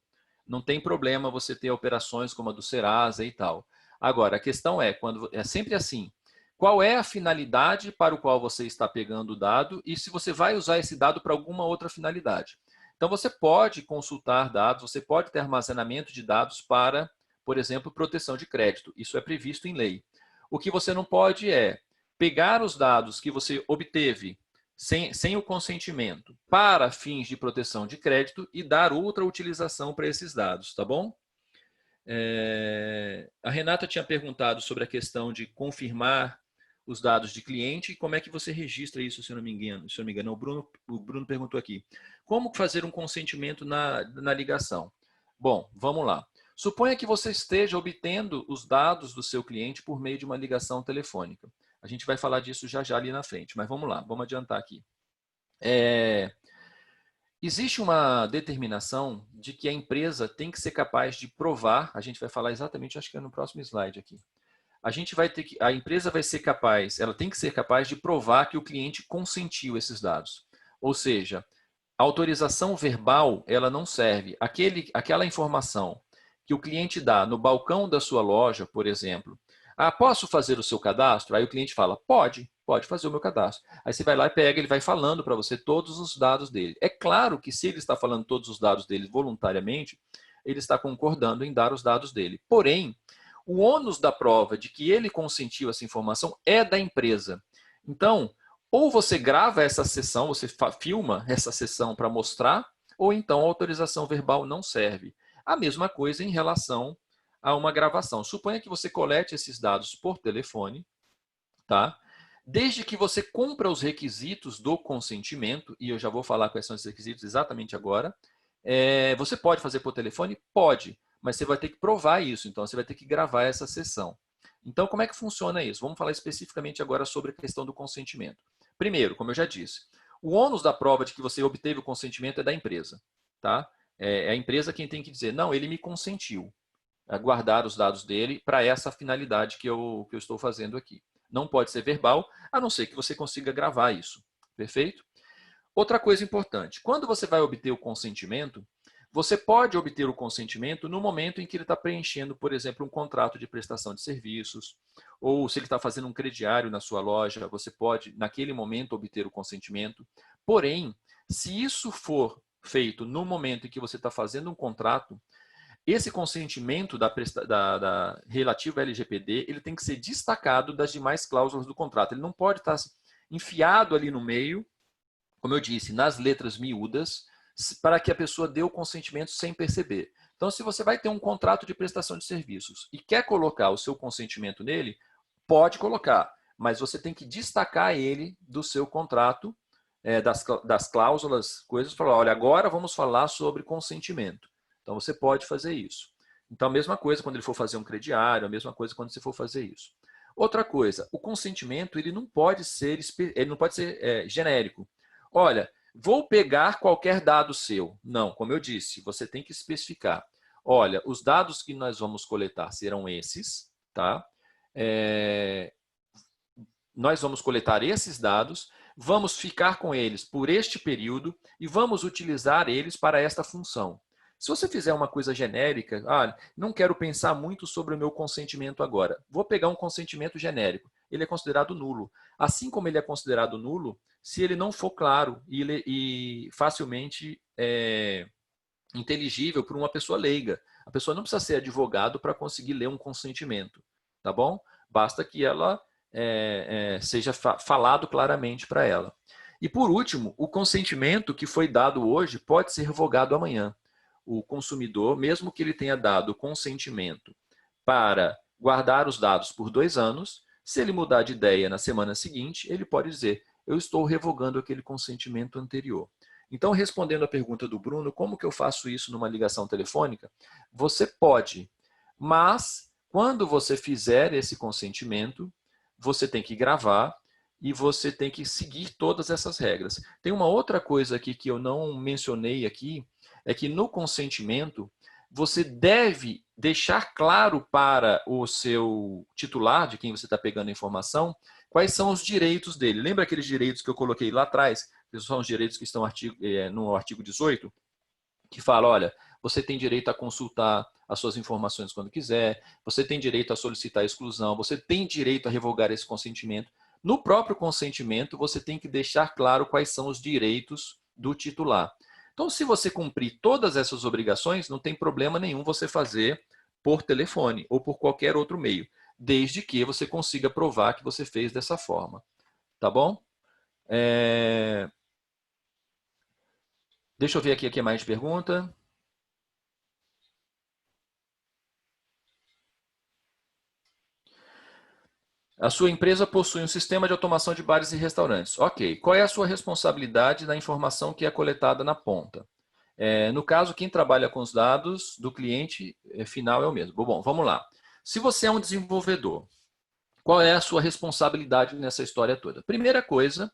Não tem problema você ter operações como a do Serasa e tal. Agora, a questão é sempre assim, qual é a finalidade para o qual você está pegando o dado e se você vai usar esse dado para alguma outra finalidade. Então, você pode consultar dados, você pode ter armazenamento de dados para, por exemplo, proteção de crédito. Isso é previsto em lei. O que você não pode é pegar os dados que você obteve sem o consentimento para fins de proteção de crédito e dar outra utilização para esses dados, tá bom? A Renata tinha perguntado sobre a questão de confirmar os dados de cliente e como é que você registra isso, se eu não me engano. O Bruno perguntou aqui. Como fazer um consentimento na ligação? Bom, vamos lá. Suponha que você esteja obtendo os dados do seu cliente por meio de uma ligação telefônica. A gente vai falar disso já já ali na frente, mas vamos lá, vamos adiantar aqui. Existe uma determinação de que a empresa tem que ser capaz de provar, a gente vai falar exatamente, acho que é no próximo slide aqui. A empresa vai ser capaz, ela tem que ser capaz de provar que o cliente consentiu esses dados. Ou seja, a autorização verbal, ela não serve. Aquela informação que o cliente dá no balcão da sua loja, por exemplo, posso fazer o seu cadastro? Aí o cliente fala, pode fazer o meu cadastro. Aí você vai lá e pega, ele vai falando para você todos os dados dele. É claro que se ele está falando todos os dados dele voluntariamente, ele está concordando em dar os dados dele. Porém, o ônus da prova de que ele consentiu essa informação é da empresa. Então, ou você grava essa sessão, você filma essa sessão para mostrar, ou então a autorização verbal não serve. A mesma coisa em relação a uma gravação. Suponha que você colete esses dados por telefone, tá? Desde que você cumpra os requisitos do consentimento, e eu já vou falar quais são esses requisitos exatamente agora, você pode fazer por telefone? Pode, mas você vai ter que provar isso, então você vai ter que gravar essa sessão. Então, como é que funciona isso? Vamos falar especificamente agora sobre a questão do consentimento. Primeiro, como eu já disse, o ônus da prova de que você obteve o consentimento é da empresa, tá? É a empresa quem tem que dizer, não, ele me consentiu a guardar os dados dele para essa finalidade que eu estou fazendo aqui. Não pode ser verbal, a não ser que você consiga gravar isso. Perfeito? Outra coisa importante, quando você vai obter o consentimento, Você pode obter o consentimento no momento em que ele está preenchendo, por exemplo, um contrato de prestação de serviços, ou se ele está fazendo um crediário na sua loja, você pode, naquele momento, obter o consentimento. Porém, se isso for feito no momento em que você está fazendo um contrato, esse consentimento relativo à LGPD, ele tem que ser destacado das demais cláusulas do contrato. Ele não pode estar enfiado ali no meio, como eu disse, nas letras miúdas, para que a pessoa dê o consentimento sem perceber. Então, se você vai ter um contrato de prestação de serviços e quer colocar o seu consentimento nele, pode colocar, mas você tem que destacar ele do seu contrato, das cláusulas, coisas, falar, olha, agora vamos falar sobre consentimento. Então, você pode fazer isso. Então, a mesma coisa quando ele for fazer um crediário, a mesma coisa quando você for fazer isso. Outra coisa, o consentimento ele não pode ser genérico. Olha, vou pegar qualquer dado seu. Não, como eu disse, você tem que especificar. Olha, os dados que nós vamos coletar serão esses, tá? Nós vamos coletar esses dados, vamos ficar com eles por este período e vamos utilizar eles para esta função. Se você fizer uma coisa genérica, não quero pensar muito sobre o meu consentimento agora. Vou pegar um consentimento genérico. Ele é considerado nulo. Assim como ele é considerado nulo, se ele não for claro e facilmente inteligível por uma pessoa leiga. A pessoa não precisa ser advogado para conseguir ler um consentimento, tá bom? Basta que ela seja falado claramente para ela. E por último, o consentimento que foi dado hoje pode ser revogado amanhã. O consumidor, mesmo que ele tenha dado consentimento para guardar os dados por 2 anos, se ele mudar de ideia na semana seguinte, ele pode dizer, eu estou revogando aquele consentimento anterior. Então, respondendo à pergunta do Bruno, como que eu faço isso numa ligação telefônica? Você pode, mas quando você fizer esse consentimento, você tem que gravar e você tem que seguir todas essas regras. Tem uma outra coisa aqui que eu não mencionei aqui, é que no consentimento, você deve deixar claro para o seu titular, de quem você está pegando a informação, quais são os direitos dele. Lembra aqueles direitos que eu coloquei lá atrás? Que são os direitos que estão no artigo 18, que fala, olha, você tem direito a consultar as suas informações quando quiser, você tem direito a solicitar a exclusão, você tem direito a revogar esse consentimento. No próprio consentimento, você tem que deixar claro quais são os direitos do titular. Então, se você cumprir todas essas obrigações, não tem problema nenhum você fazer por telefone ou por qualquer outro meio, desde que você consiga provar que você fez dessa forma. Tá bom? Deixa eu ver aqui o que mais de pergunta. A sua empresa possui um sistema de automação de bares e restaurantes. Ok. Qual é a sua responsabilidade na informação que é coletada na ponta? No caso, quem trabalha com os dados do cliente final é o mesmo. Bom, vamos lá. Se você é um desenvolvedor, qual é a sua responsabilidade nessa história toda? Primeira coisa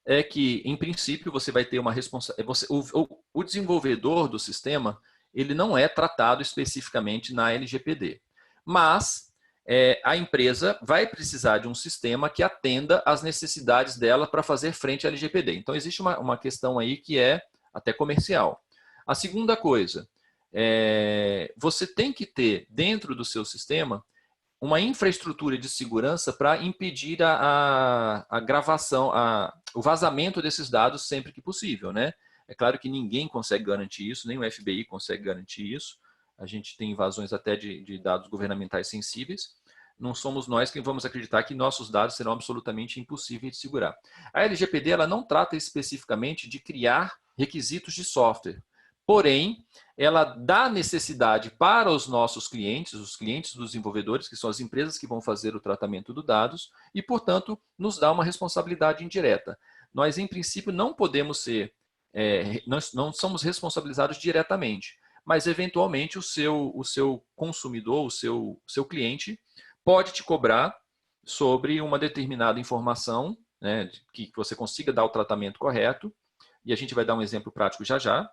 é que, em princípio, você vai ter uma responsabilidade. O desenvolvedor do sistema, ele não é tratado especificamente na LGPD. Mas a empresa vai precisar de um sistema que atenda às necessidades dela para fazer frente à LGPD. Então, existe uma questão aí que é até comercial. A segunda coisa, você tem que ter dentro do seu sistema uma infraestrutura de segurança para impedir a gravação, o vazamento desses dados sempre que possível, né? É claro que ninguém consegue garantir isso, nem o FBI consegue garantir isso. A gente tem invasões até de dados governamentais sensíveis. Não somos nós que vamos acreditar que nossos dados serão absolutamente impossíveis de segurar. A LGPD ela não trata especificamente de criar requisitos de software. Porém, ela dá necessidade para os nossos clientes, os clientes dos desenvolvedores, que são as empresas que vão fazer o tratamento dos dados, e, portanto, nos dá uma responsabilidade indireta. Nós, em princípio, não podemos ser, nós não somos responsabilizados diretamente, mas, eventualmente, o seu consumidor, o seu cliente, pode te cobrar sobre uma determinada informação, né, que você consiga dar o tratamento correto, e a gente vai dar um exemplo prático já já.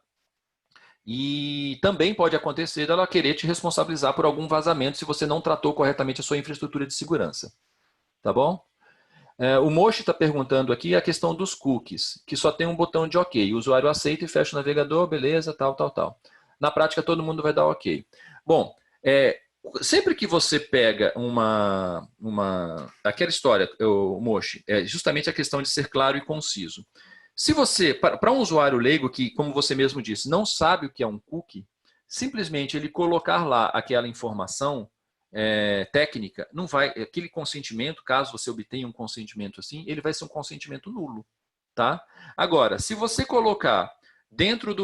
E também pode acontecer dela querer te responsabilizar por algum vazamento se você não tratou corretamente a sua infraestrutura de segurança. Tá bom? O Moshi está perguntando aqui a questão dos cookies, que só tem um botão de OK. O usuário aceita e fecha o navegador, beleza, tal, tal, tal. Na prática, todo mundo vai dar ok. Bom, sempre que você pega aquela história, Moshi, é justamente a questão de ser claro e conciso. Se você, para um usuário leigo que, como você mesmo disse, não sabe o que é um cookie, simplesmente ele colocar lá aquela informação técnica, não vai, aquele consentimento, caso você obtenha um consentimento assim, ele vai ser um consentimento nulo, tá? Agora, se você colocar dentro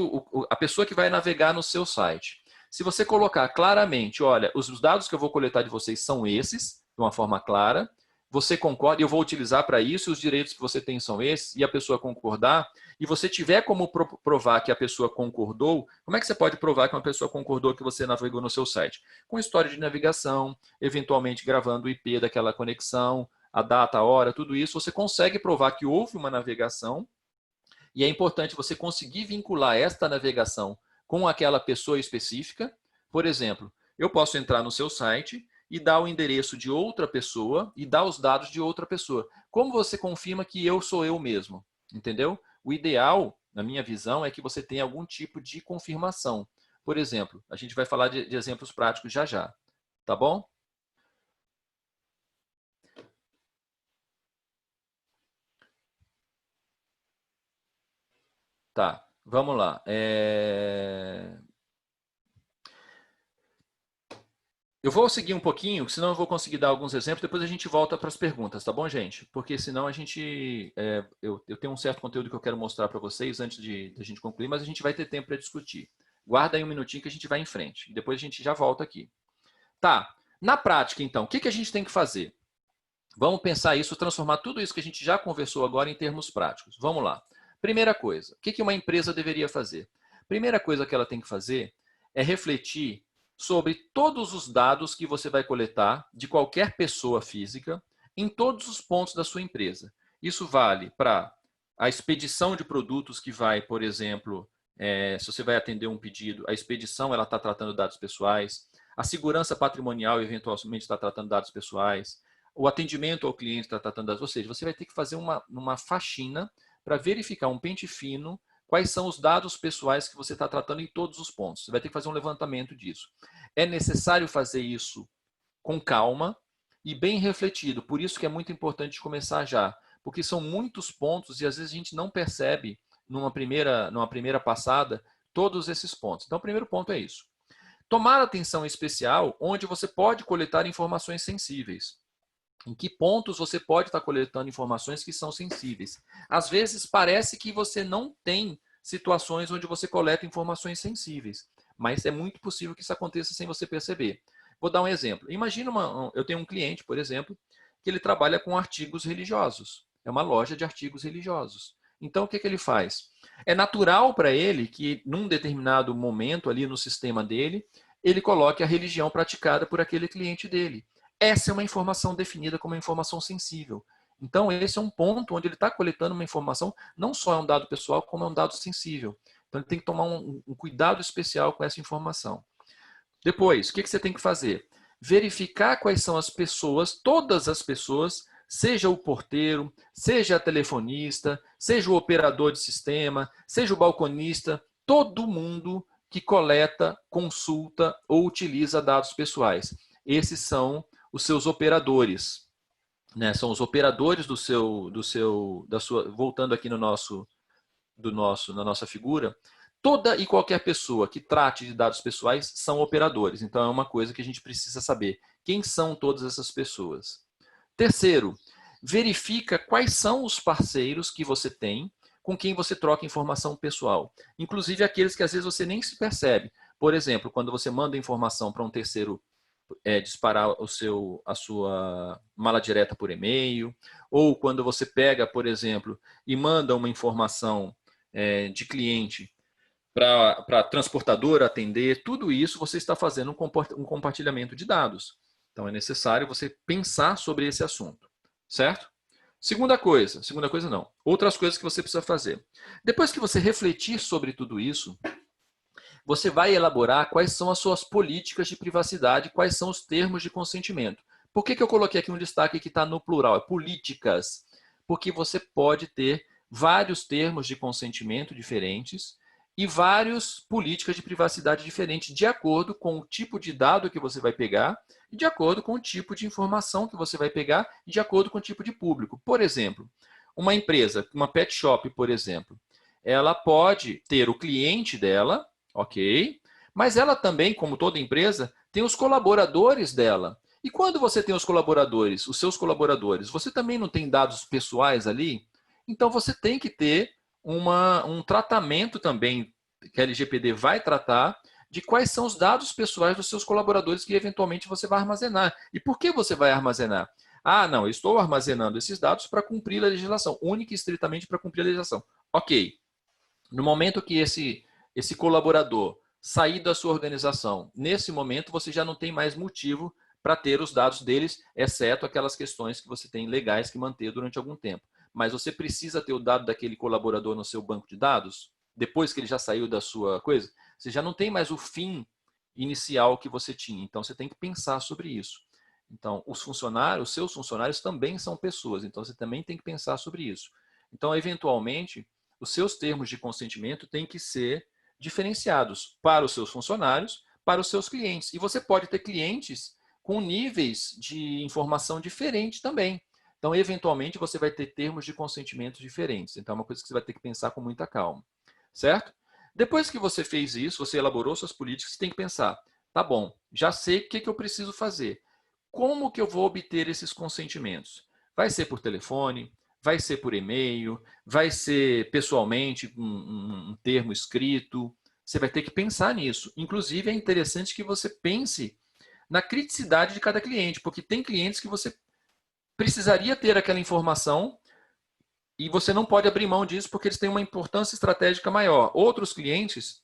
a pessoa que vai navegar no seu site, se você colocar claramente, olha, os dados que eu vou coletar de vocês são esses, de uma forma clara, você concorda, eu vou utilizar para isso, os direitos que você tem são esses, e a pessoa concordar, e você tiver como provar que a pessoa concordou, como é que você pode provar que uma pessoa concordou que você navegou no seu site? Com história de navegação, eventualmente gravando o IP daquela conexão, a data, a hora, tudo isso, você consegue provar que houve uma navegação, e é importante você conseguir vincular esta navegação com aquela pessoa específica. Por exemplo, eu posso entrar no seu site e dar o endereço de outra pessoa e dar os dados de outra pessoa. Como você confirma que eu sou eu mesmo? Entendeu? O ideal, na minha visão, é que você tenha algum tipo de confirmação. Por exemplo, a gente vai falar de exemplos práticos já já. Tá bom? Tá, vamos lá. Eu vou seguir um pouquinho, senão eu vou conseguir dar alguns exemplos, depois a gente volta para as perguntas, tá bom, gente? Porque senão a gente... eu tenho um certo conteúdo que eu quero mostrar para vocês antes de a gente concluir, mas a gente vai ter tempo para discutir. Guarda aí um minutinho que a gente vai em frente. E depois a gente já volta aqui. Tá, na prática, então, o que a gente tem que fazer? Vamos pensar isso, transformar tudo isso que a gente já conversou agora em termos práticos. Vamos lá. Primeira coisa, o que uma empresa deveria fazer? Primeira coisa que ela tem que fazer é refletir sobre todos os dados que você vai coletar de qualquer pessoa física em todos os pontos da sua empresa. Isso vale para a expedição de produtos que vai, por exemplo, se você vai atender um pedido, a expedição ela está tratando dados pessoais, a segurança patrimonial eventualmente está tratando dados pessoais, o atendimento ao cliente está tratando dados, ou seja, você vai ter que fazer uma faxina para verificar um pente fino quais são os dados pessoais que você está tratando em todos os pontos. Você vai ter que fazer um levantamento disso. É necessário fazer isso com calma e bem refletido. Por isso que é muito importante começar já, porque são muitos pontos e às vezes a gente não percebe numa primeira passada todos esses pontos. Então, o primeiro ponto é isso. Tomar atenção especial onde você pode coletar informações sensíveis. Em que pontos você pode estar coletando informações que são sensíveis. Às vezes parece que você não tem situações onde você coleta informações sensíveis, mas é muito possível que isso aconteça sem você perceber. Vou dar um exemplo. Imagina, eu tenho um cliente, por exemplo, que ele trabalha com artigos religiosos. É uma loja de artigos religiosos. Então, o que ele faz? É natural para ele que, num determinado momento ali no sistema dele, ele coloque a religião praticada por aquele cliente dele. Essa é uma informação definida como uma informação sensível. Então, esse é um ponto onde ele está coletando uma informação, não só é um dado pessoal, como é um dado sensível. Então, ele tem que tomar um cuidado especial com essa informação. Depois, o que você tem que fazer? Verificar quais são as pessoas, todas as pessoas, seja o porteiro, seja a telefonista, seja o operador de sistema, seja o balconista, todo mundo que coleta, consulta ou utiliza dados pessoais. Esses são os seus operadores, né? São os operadores voltando aqui na nossa figura, toda e qualquer pessoa que trate de dados pessoais são operadores. Então é uma coisa que a gente precisa saber. Quem são todas essas pessoas? Terceiro, verifica quais são os parceiros que você tem com quem você troca informação pessoal. Inclusive aqueles que às vezes você nem se percebe. Por exemplo, quando você manda informação para um terceiro disparar a sua mala direta por e-mail, ou quando você pega, por exemplo, e manda uma informação de cliente para a transportadora atender, tudo isso você está fazendo um compartilhamento de dados. Então é necessário você pensar sobre esse assunto, certo? Segunda coisa não, outras coisas que você precisa fazer. Depois que você refletir sobre tudo isso, você vai elaborar quais são as suas políticas de privacidade, quais são os termos de consentimento. Por que eu coloquei aqui um destaque que está no plural? É políticas. Porque você pode ter vários termos de consentimento diferentes e várias políticas de privacidade diferentes, de acordo com o tipo de dado que você vai pegar, e de acordo com o tipo de informação que você vai pegar, e de acordo com o tipo de público. Por exemplo, uma empresa, uma pet shop, por exemplo, ela pode ter o cliente dela, ok? Mas ela também, como toda empresa, tem os colaboradores dela. E quando você tem os colaboradores, os seus colaboradores, você também não tem dados pessoais ali? Então você tem que ter um tratamento também que a LGPD vai tratar de quais são os dados pessoais dos seus colaboradores que eventualmente você vai armazenar. E por que você vai armazenar? Ah, não, eu estou armazenando esses dados para cumprir a legislação, única e estritamente para cumprir a legislação. Ok. No momento que esse colaborador sair da sua organização, nesse momento você já não tem mais motivo para ter os dados deles, exceto aquelas questões que você tem legais que manter durante algum tempo. Mas você precisa ter o dado daquele colaborador no seu banco de dados, depois que ele já saiu da sua coisa, você já não tem mais o fim inicial que você tinha. Então você tem que pensar sobre isso. Então, os funcionários, os seus funcionários também são pessoas, então você também tem que pensar sobre isso. Então, eventualmente, os seus termos de consentimento têm que ser diferenciados para os seus funcionários, para os seus clientes. E você pode ter clientes com níveis de informação diferentes também. Então, eventualmente, você vai ter termos de consentimento diferentes. Então, é uma coisa que você vai ter que pensar com muita calma. Certo? Depois que você fez isso, você elaborou suas políticas, você tem que pensar, tá bom, já sei o que eu preciso fazer. Como que eu vou obter esses consentimentos? Vai ser por telefone, vai ser por e-mail, vai ser pessoalmente um termo escrito. Você vai ter que pensar nisso. Inclusive, é interessante que você pense na criticidade de cada cliente, porque tem clientes que você precisaria ter aquela informação e você não pode abrir mão disso porque eles têm uma importância estratégica maior. Outros clientes,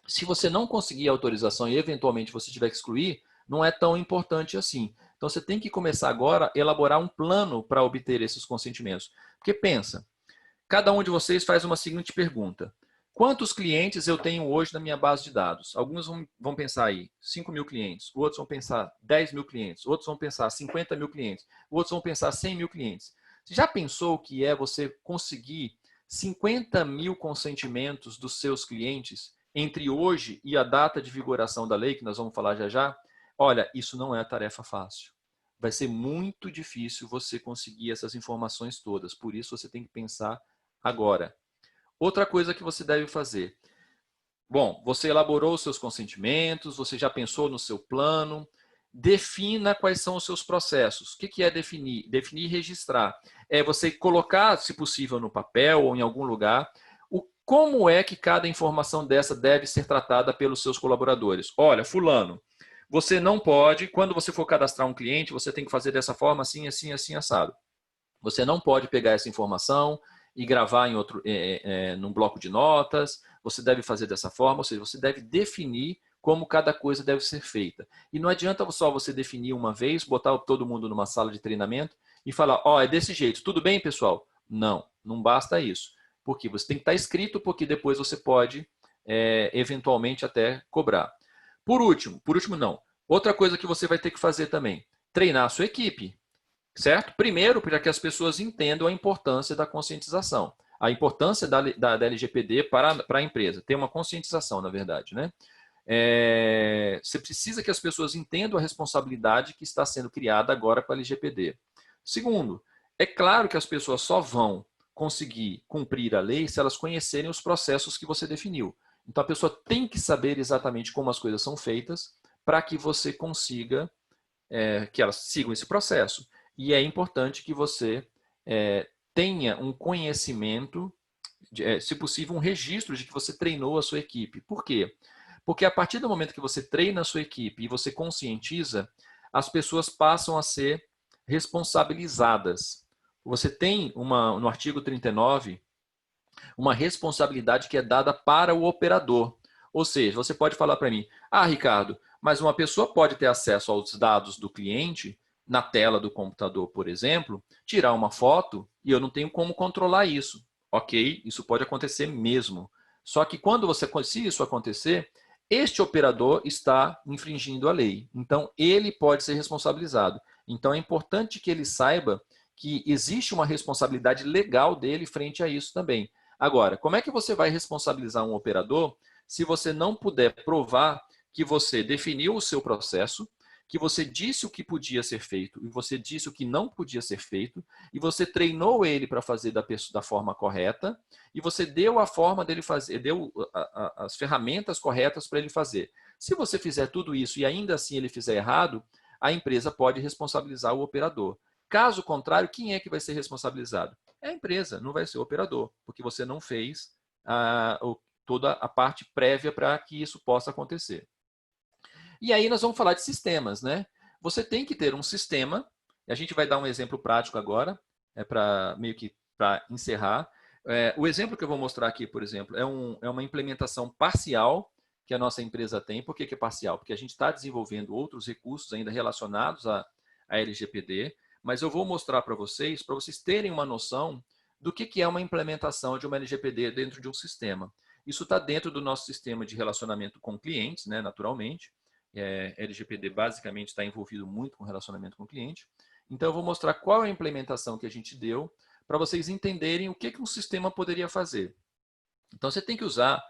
se você não conseguir autorização e eventualmente você tiver que excluir, não é tão importante assim. Então você tem que começar agora a elaborar um plano para obter esses consentimentos. Porque pensa, cada um de vocês faz uma seguinte pergunta. Quantos clientes eu tenho hoje na minha base de dados? Alguns vão pensar aí 5 mil clientes, outros vão pensar 10 mil clientes, outros vão pensar 50 mil clientes, outros vão pensar 100 mil clientes. Você já pensou o que é você conseguir 50 mil consentimentos dos seus clientes entre hoje e a data de vigoração da lei, que nós vamos falar já já? Olha, isso não é tarefa fácil. Vai ser muito difícil você conseguir essas informações todas. Por isso, você tem que pensar agora. Outra coisa que você deve fazer. Bom, você elaborou os seus consentimentos, você já pensou no seu plano. Defina quais são os seus processos. O que é definir? Definir e registrar. É você colocar, se possível, no papel ou em algum lugar, como é que cada informação dessa deve ser tratada pelos seus colaboradores. Olha, fulano, você não pode, quando você for cadastrar um cliente, você tem que fazer dessa forma, assim, assim, assim, assado. Você não pode pegar essa informação e gravar em num bloco de notas, você deve fazer dessa forma, ou seja, você deve definir como cada coisa deve ser feita. E não adianta só você definir uma vez, botar todo mundo numa sala de treinamento e falar, ó, é desse jeito, tudo bem, pessoal? Não, não basta isso. Porque você tem que estar escrito, porque depois você pode, eventualmente, até cobrar. Por último não. Outra coisa que você vai ter que fazer também, treinar a sua equipe. Certo? Primeiro, para que as pessoas entendam a importância da conscientização. A importância da LGPD para a empresa. Tem uma conscientização, na verdade. Né? Você precisa que as pessoas entendam a responsabilidade que está sendo criada agora com a LGPD. Segundo, é claro que as pessoas só vão conseguir cumprir a lei se elas conhecerem os processos que você definiu. Então, a pessoa tem que saber exatamente como as coisas são feitas para que você consiga que elas sigam esse processo. E é importante que você tenha um conhecimento, se possível, um registro de que você treinou a sua equipe. Por quê? Porque a partir do momento que você treina a sua equipe e você conscientiza, as pessoas passam a ser responsabilizadas. Você tem, no artigo 39, uma responsabilidade que é dada para o operador. Ou seja, você pode falar para mim, Ricardo, mas uma pessoa pode ter acesso aos dados do cliente na tela do computador, por exemplo, tirar uma foto e eu não tenho como controlar isso. Ok, isso pode acontecer mesmo. Só que se isso acontecer, este operador está infringindo a lei. Então, ele pode ser responsabilizado. Então, é importante que ele saiba que existe uma responsabilidade legal dele frente a isso também. Agora, como é que você vai responsabilizar um operador se você não puder provar que você definiu o seu processo, que você disse o que podia ser feito e você disse o que não podia ser feito, e você treinou ele para fazer da forma correta, e você deu a forma dele fazer, deu as ferramentas corretas para ele fazer. Se você fizer tudo isso e ainda assim ele fizer errado, a empresa pode responsabilizar o operador. Caso contrário, quem é que vai ser responsabilizado? É a empresa, não vai ser o operador, porque você não fez toda a parte prévia para que isso possa acontecer. E aí nós vamos falar de sistemas, né? Você tem que ter um sistema, e a gente vai dar um exemplo prático agora, para meio que para encerrar. O exemplo que eu vou mostrar aqui, por exemplo, é uma implementação parcial que a nossa empresa tem. Por que é parcial? Porque a gente está desenvolvendo outros recursos ainda relacionados à LGPD, mas eu vou mostrar para vocês terem uma noção do que é uma implementação de uma LGPD dentro de um sistema. Isso está dentro do nosso sistema de relacionamento com clientes, né, naturalmente. LGPD basicamente está envolvido muito com relacionamento com o cliente. Então, eu vou mostrar qual é a implementação que a gente deu para vocês entenderem o que um sistema poderia fazer. Então, você tem que usar,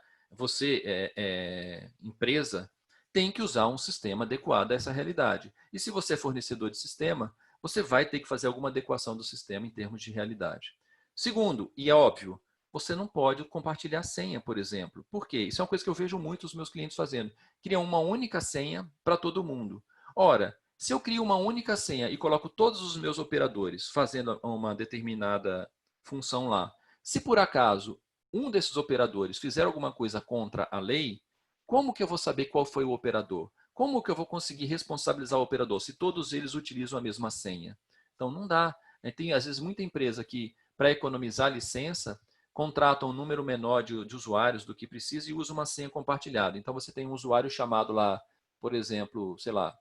empresa, tem que usar um sistema adequado a essa realidade. E se você é fornecedor de sistema, você vai ter que fazer alguma adequação do sistema em termos de realidade. Segundo, e é óbvio, você não pode compartilhar senha, por exemplo. Por quê? Isso é uma coisa que eu vejo muito os meus clientes fazendo. Criam uma única senha para todo mundo. Ora, se eu crio uma única senha e coloco todos os meus operadores fazendo uma determinada função lá, se por acaso um desses operadores fizer alguma coisa contra a lei, como que eu vou saber qual foi o operador? Como que eu vou conseguir responsabilizar o operador se todos eles utilizam a mesma senha? Então, não dá. Tem, às vezes, muita empresa que, para economizar licença, contrata um número menor de usuários do que precisa e usa uma senha compartilhada. Então, você tem um usuário chamado lá, por exemplo, sei lá,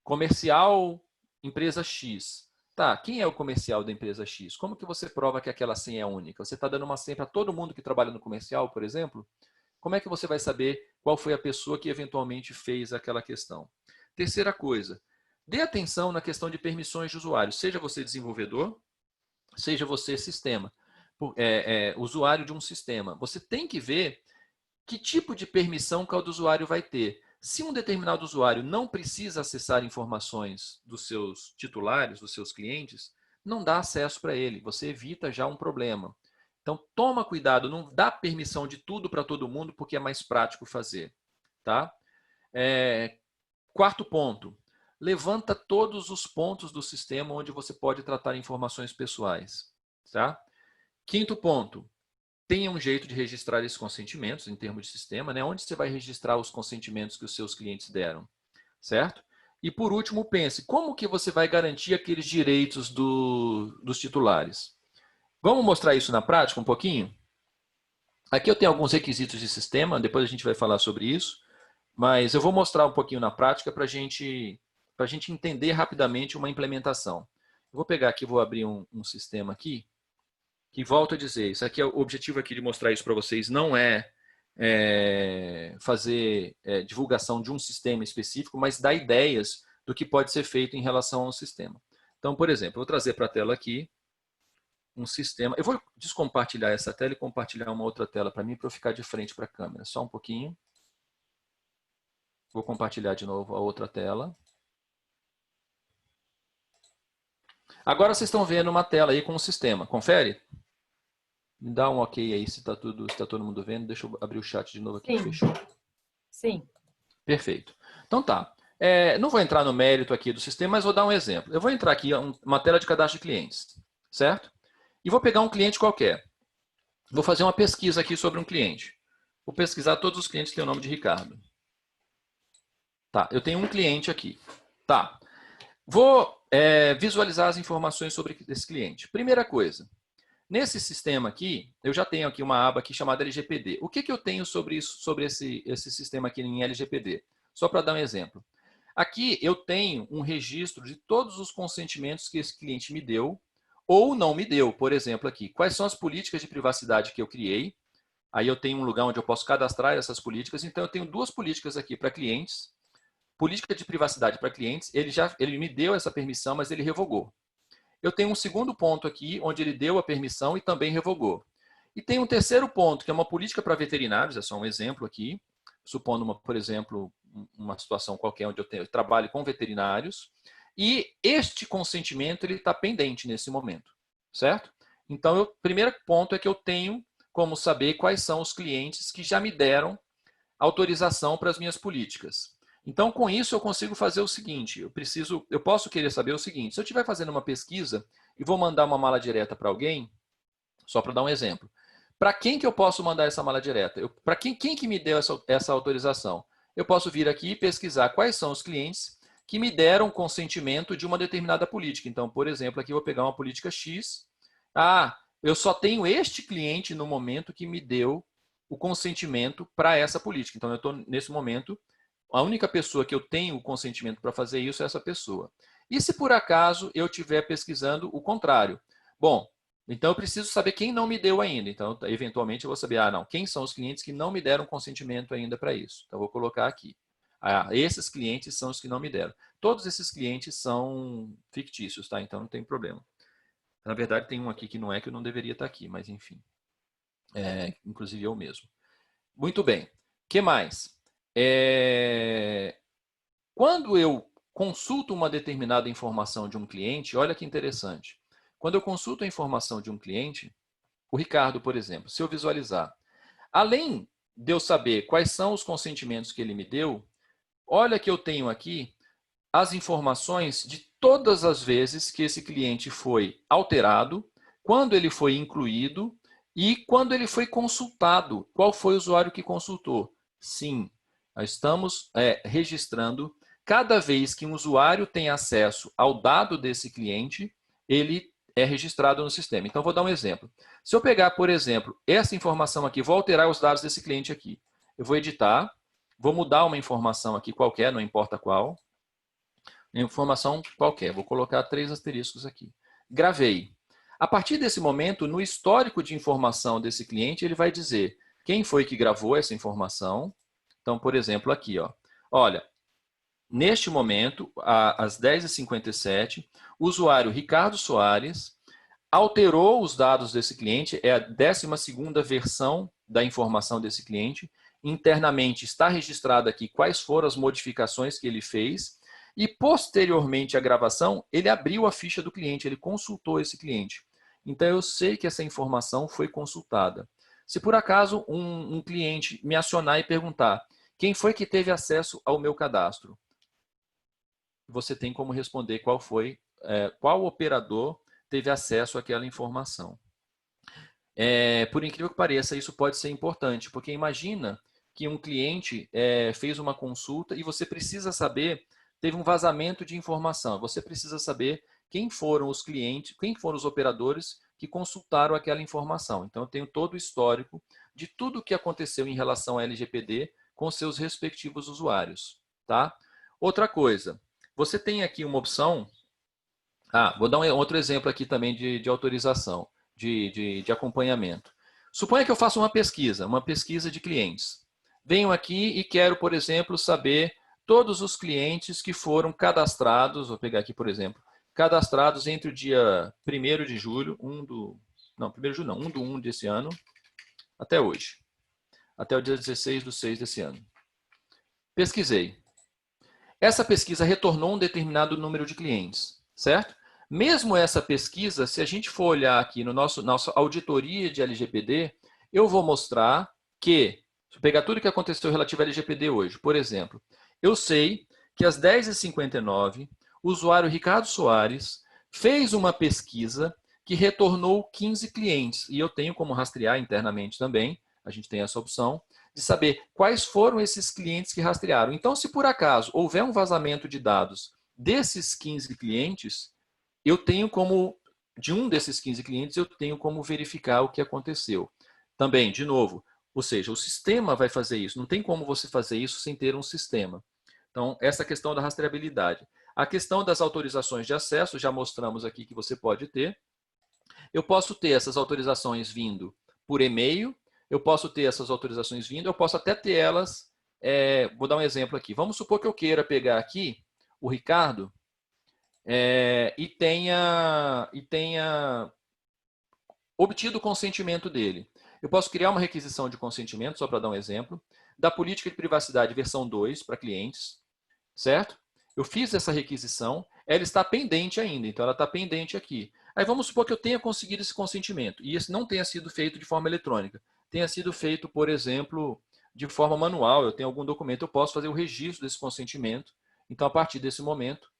comercial empresa X. Tá, quem é o comercial da empresa X? Como que você prova que aquela senha é única? Você está dando uma senha para todo mundo que trabalha no comercial, por exemplo? Como é que você vai saber qual foi a pessoa que eventualmente fez aquela questão? Terceira coisa, dê atenção na questão de permissões de usuário. Seja você desenvolvedor, seja você sistema, usuário de um sistema. Você tem que ver que tipo de permissão cada usuário vai ter. Se um determinado usuário não precisa acessar informações dos seus titulares, dos seus clientes, não dá acesso para ele. Você evita já um problema. Então, toma cuidado, não dá permissão de tudo para todo mundo, porque é mais prático fazer. Tá? Quarto ponto, levanta todos os pontos do sistema onde você pode tratar informações pessoais. Tá? Quinto ponto, tenha um jeito de registrar esses consentimentos em termos de sistema, né? Onde você vai registrar os consentimentos que os seus clientes deram, certo? E por último, pense, como que você vai garantir aqueles direitos dos titulares? Vamos mostrar isso na prática um pouquinho? Aqui eu tenho alguns requisitos de sistema, depois a gente vai falar sobre isso, mas eu vou mostrar um pouquinho na prática para a gente entender rapidamente uma implementação. Eu vou pegar aqui, vou abrir um sistema aqui, que volto a dizer, isso aqui é o objetivo aqui de mostrar isso para vocês, não é fazer divulgação de um sistema específico, mas dar ideias do que pode ser feito em relação ao sistema. Então, por exemplo, eu vou trazer para a tela aqui um sistema. Eu vou descompartilhar essa tela e compartilhar uma outra tela para mim, para eu ficar de frente para a câmera. Só um pouquinho. Vou compartilhar de novo a outra tela. Agora vocês estão vendo uma tela aí com o sistema. Confere? Me dá um ok aí se está todo mundo vendo. Deixa eu abrir o chat de novo aqui. Sim. Fechou. Sim. Perfeito. Então tá. Não vou entrar no mérito aqui do sistema, mas vou dar um exemplo. Eu vou entrar aqui uma tela de cadastro de clientes, certo? E vou pegar um cliente qualquer. Vou fazer uma pesquisa aqui sobre um cliente. Vou pesquisar todos os clientes que têm o nome de Ricardo. Tá, eu tenho um cliente aqui. Tá. Vou visualizar as informações sobre esse cliente. Primeira coisa, nesse sistema aqui, eu já tenho aqui uma aba aqui chamada LGPD. O que eu tenho sobre isso, sobre esse sistema aqui em LGPD? Só para dar um exemplo. Aqui eu tenho um registro de todos os consentimentos que esse cliente me deu ou não me deu. Por exemplo, aqui, quais são as políticas de privacidade que eu criei. Aí eu tenho um lugar onde eu posso cadastrar essas políticas. Então, eu tenho duas políticas aqui para clientes. Política de privacidade para clientes, ele me deu essa permissão, mas ele revogou. Eu tenho um segundo ponto aqui, onde ele deu a permissão e também revogou. E tem um terceiro ponto, que é uma política para veterinários, é só um exemplo aqui, supondo, por exemplo, uma situação qualquer onde eu trabalho com veterinários, e este consentimento ele está pendente nesse momento, certo? Então, o primeiro ponto é que eu tenho como saber quais são os clientes que já me deram autorização para as minhas políticas. Então, com isso, eu consigo fazer o seguinte, eu posso querer saber o seguinte, se eu estiver fazendo uma pesquisa e vou mandar uma mala direta para alguém, só para dar um exemplo, para quem que eu posso mandar essa mala direta? Para quem que me deu essa autorização? Eu posso vir aqui e pesquisar quais são os clientes que me deram consentimento de uma determinada política. Então, por exemplo, aqui eu vou pegar uma política X. Ah, eu só tenho este cliente no momento que me deu o consentimento para essa política. Então, eu estou, nesse momento, a única pessoa que eu tenho o consentimento para fazer isso é essa pessoa. E se por acaso eu estiver pesquisando o contrário? Bom, então eu preciso saber quem não me deu ainda. Então, eventualmente, eu vou saber, não, quem são os clientes que não me deram consentimento ainda para isso. Então, eu vou colocar aqui. Esses clientes são os que não me deram. Todos esses clientes são fictícios, tá? Então, não tem problema. Na verdade, tem um aqui que não é, que eu não deveria estar aqui, mas enfim. Inclusive eu mesmo. Muito bem. O que mais? Quando eu consulto uma determinada informação de um cliente, olha que interessante. Quando eu consulto a informação de um cliente, o Ricardo, por exemplo, se eu visualizar, além de eu saber quais são os consentimentos que ele me deu, olha que eu tenho aqui as informações de todas as vezes que esse cliente foi alterado, quando ele foi incluído e quando ele foi consultado. Qual foi o usuário que consultou? Sim, nós estamos registrando cada vez que um usuário tem acesso ao dado desse cliente, ele é registrado no sistema. Então, vou dar um exemplo. Se eu pegar, por exemplo, essa informação aqui, vou alterar os dados desse cliente aqui. Eu vou editar, vou mudar uma informação aqui qualquer, não importa qual. Informação qualquer, vou colocar 3 asteriscos aqui. Gravei. A partir desse momento, no histórico de informação desse cliente, ele vai dizer quem foi que gravou essa informação. Então, por exemplo, aqui, ó. Olha, neste momento, às 10h57, o usuário Ricardo Soares alterou os dados desse cliente, é a 12ª versão da informação desse cliente. Internamente está registrado aqui quais foram as modificações que ele fez e, posteriormente à gravação, ele abriu a ficha do cliente, ele consultou esse cliente. Então, eu sei que essa informação foi consultada. Se por acaso um cliente me acionar e perguntar quem foi que teve acesso ao meu cadastro, você tem como responder qual operador teve acesso àquela informação. Por incrível que pareça, isso pode ser importante, porque imagina que um cliente fez uma consulta e você precisa saber, teve um vazamento de informação, você precisa saber quem foram os clientes, quem foram os operadores que consultaram aquela informação. Então, eu tenho todo o histórico de tudo o que aconteceu em relação à LGPD com seus respectivos usuários. Tá? Outra coisa, você tem aqui uma opção. Vou dar outro exemplo aqui também de autorização, de acompanhamento. Suponha que eu faça uma pesquisa de clientes. Venho aqui e quero, por exemplo, saber todos os clientes que foram cadastrados, vou pegar aqui, por exemplo, cadastrados entre o dia 1º de julho, 1 do 1 desse ano, até hoje. Até o dia 16/6 desse ano. Pesquisei. Essa pesquisa retornou um determinado número de clientes, certo? Mesmo essa pesquisa, se a gente for olhar aqui no nossa auditoria de LGPD, eu vou mostrar que, se eu pegar tudo que aconteceu relativo a LGPD hoje, por exemplo, eu sei que às 10h59, o usuário Ricardo Soares fez uma pesquisa que retornou 15 clientes. E eu tenho como rastrear internamente também, a gente tem essa opção, de saber quais foram esses clientes que rastrearam. Então, se por acaso houver um vazamento de dados desses 15 clientes, eu tenho como, de um desses 15 clientes, eu tenho como verificar o que aconteceu. Também, de novo, ou seja, o sistema vai fazer isso. Não tem como você fazer isso sem ter um sistema. Então, essa questão da rastreabilidade. A questão das autorizações de acesso, já mostramos aqui que você pode ter. Eu posso ter essas autorizações vindo por e-mail, eu posso ter essas autorizações vindo, eu posso até ter elas, vou dar um exemplo aqui. Vamos supor que eu queira pegar aqui o Ricardo e tenha obtido o consentimento dele. Eu posso criar uma requisição de consentimento, só para dar um exemplo, da política de privacidade versão 2 para clientes, certo? Eu fiz essa requisição, ela está pendente ainda, então ela está pendente aqui. Aí vamos supor que eu tenha conseguido esse consentimento, e esse não tenha sido feito de forma eletrônica, tenha sido feito, por exemplo, de forma manual, eu tenho algum documento, eu posso fazer o registro desse consentimento, então a partir desse momento,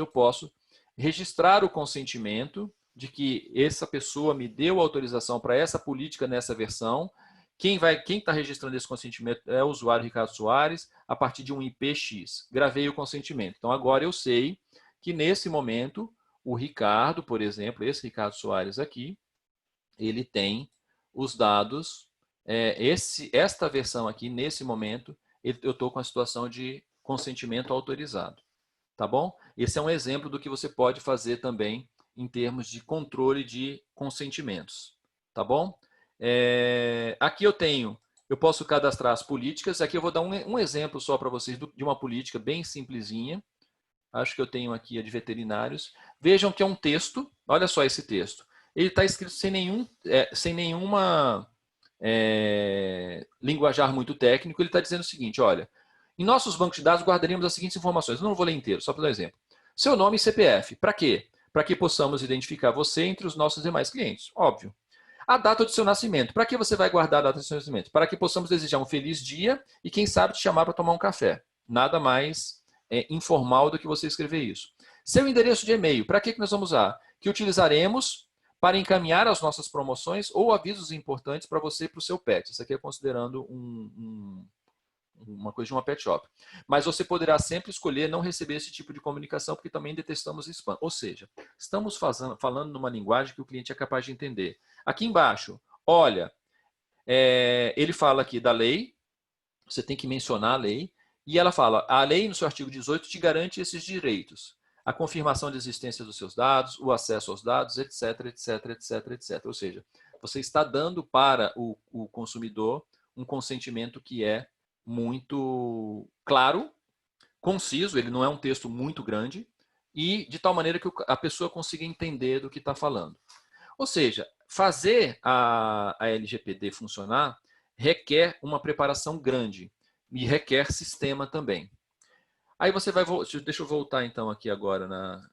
eu posso registrar o consentimento de que essa pessoa me deu autorização para essa política nessa versão. Quem está registrando esse consentimento é o usuário Ricardo Soares, a partir de um IPX. Gravei o consentimento. Então, agora eu sei que, nesse momento, o Ricardo, por exemplo, esse Ricardo Soares aqui, ele tem os dados, esta versão aqui, nesse momento, eu estou com a situação de consentimento autorizado. Tá bom? Esse é um exemplo do que você pode fazer também em termos de controle de consentimentos. Tá bom? Aqui eu posso cadastrar as políticas. Aqui eu vou dar um exemplo só para vocês de uma política bem simplesinha. Acho que eu tenho aqui a de veterinários. Vejam que é um texto. Olha só esse texto. Ele está escrito sem nenhuma linguajar muito técnico. Ele está dizendo o seguinte, olha, em nossos bancos de dados guardaremos as seguintes informações. Eu não vou ler inteiro, só para dar um exemplo. Seu nome e CPF. Para quê? Para que possamos identificar você entre os nossos demais clientes. Óbvio. A data do seu nascimento. Para que você vai guardar a data do seu nascimento? Para que possamos desejar um feliz dia e, quem sabe, te chamar para tomar um café. Nada mais informal do que você escrever isso. Seu endereço de e-mail. Para que nós vamos usar? Que utilizaremos para encaminhar as nossas promoções ou avisos importantes para você e para o seu pet. Isso aqui é considerando uma coisa de uma pet shop. Mas você poderá sempre escolher não receber esse tipo de comunicação, porque também detestamos spam. Ou seja, estamos falando numa linguagem que o cliente é capaz de entender. Aqui embaixo, olha, ele fala aqui da lei, você tem que mencionar a lei, e ela fala, a lei no seu artigo 18 te garante esses direitos. A confirmação de existência dos seus dados, o acesso aos dados, etc, etc, etc, etc. Ou seja, você está dando para o consumidor um consentimento que é muito claro, conciso, ele não é um texto muito grande, e de tal maneira que a pessoa consiga entender do que está falando. Ou seja, fazer a LGPD funcionar requer uma preparação grande e requer sistema também. Aí você vai... Deixa eu voltar então aqui agora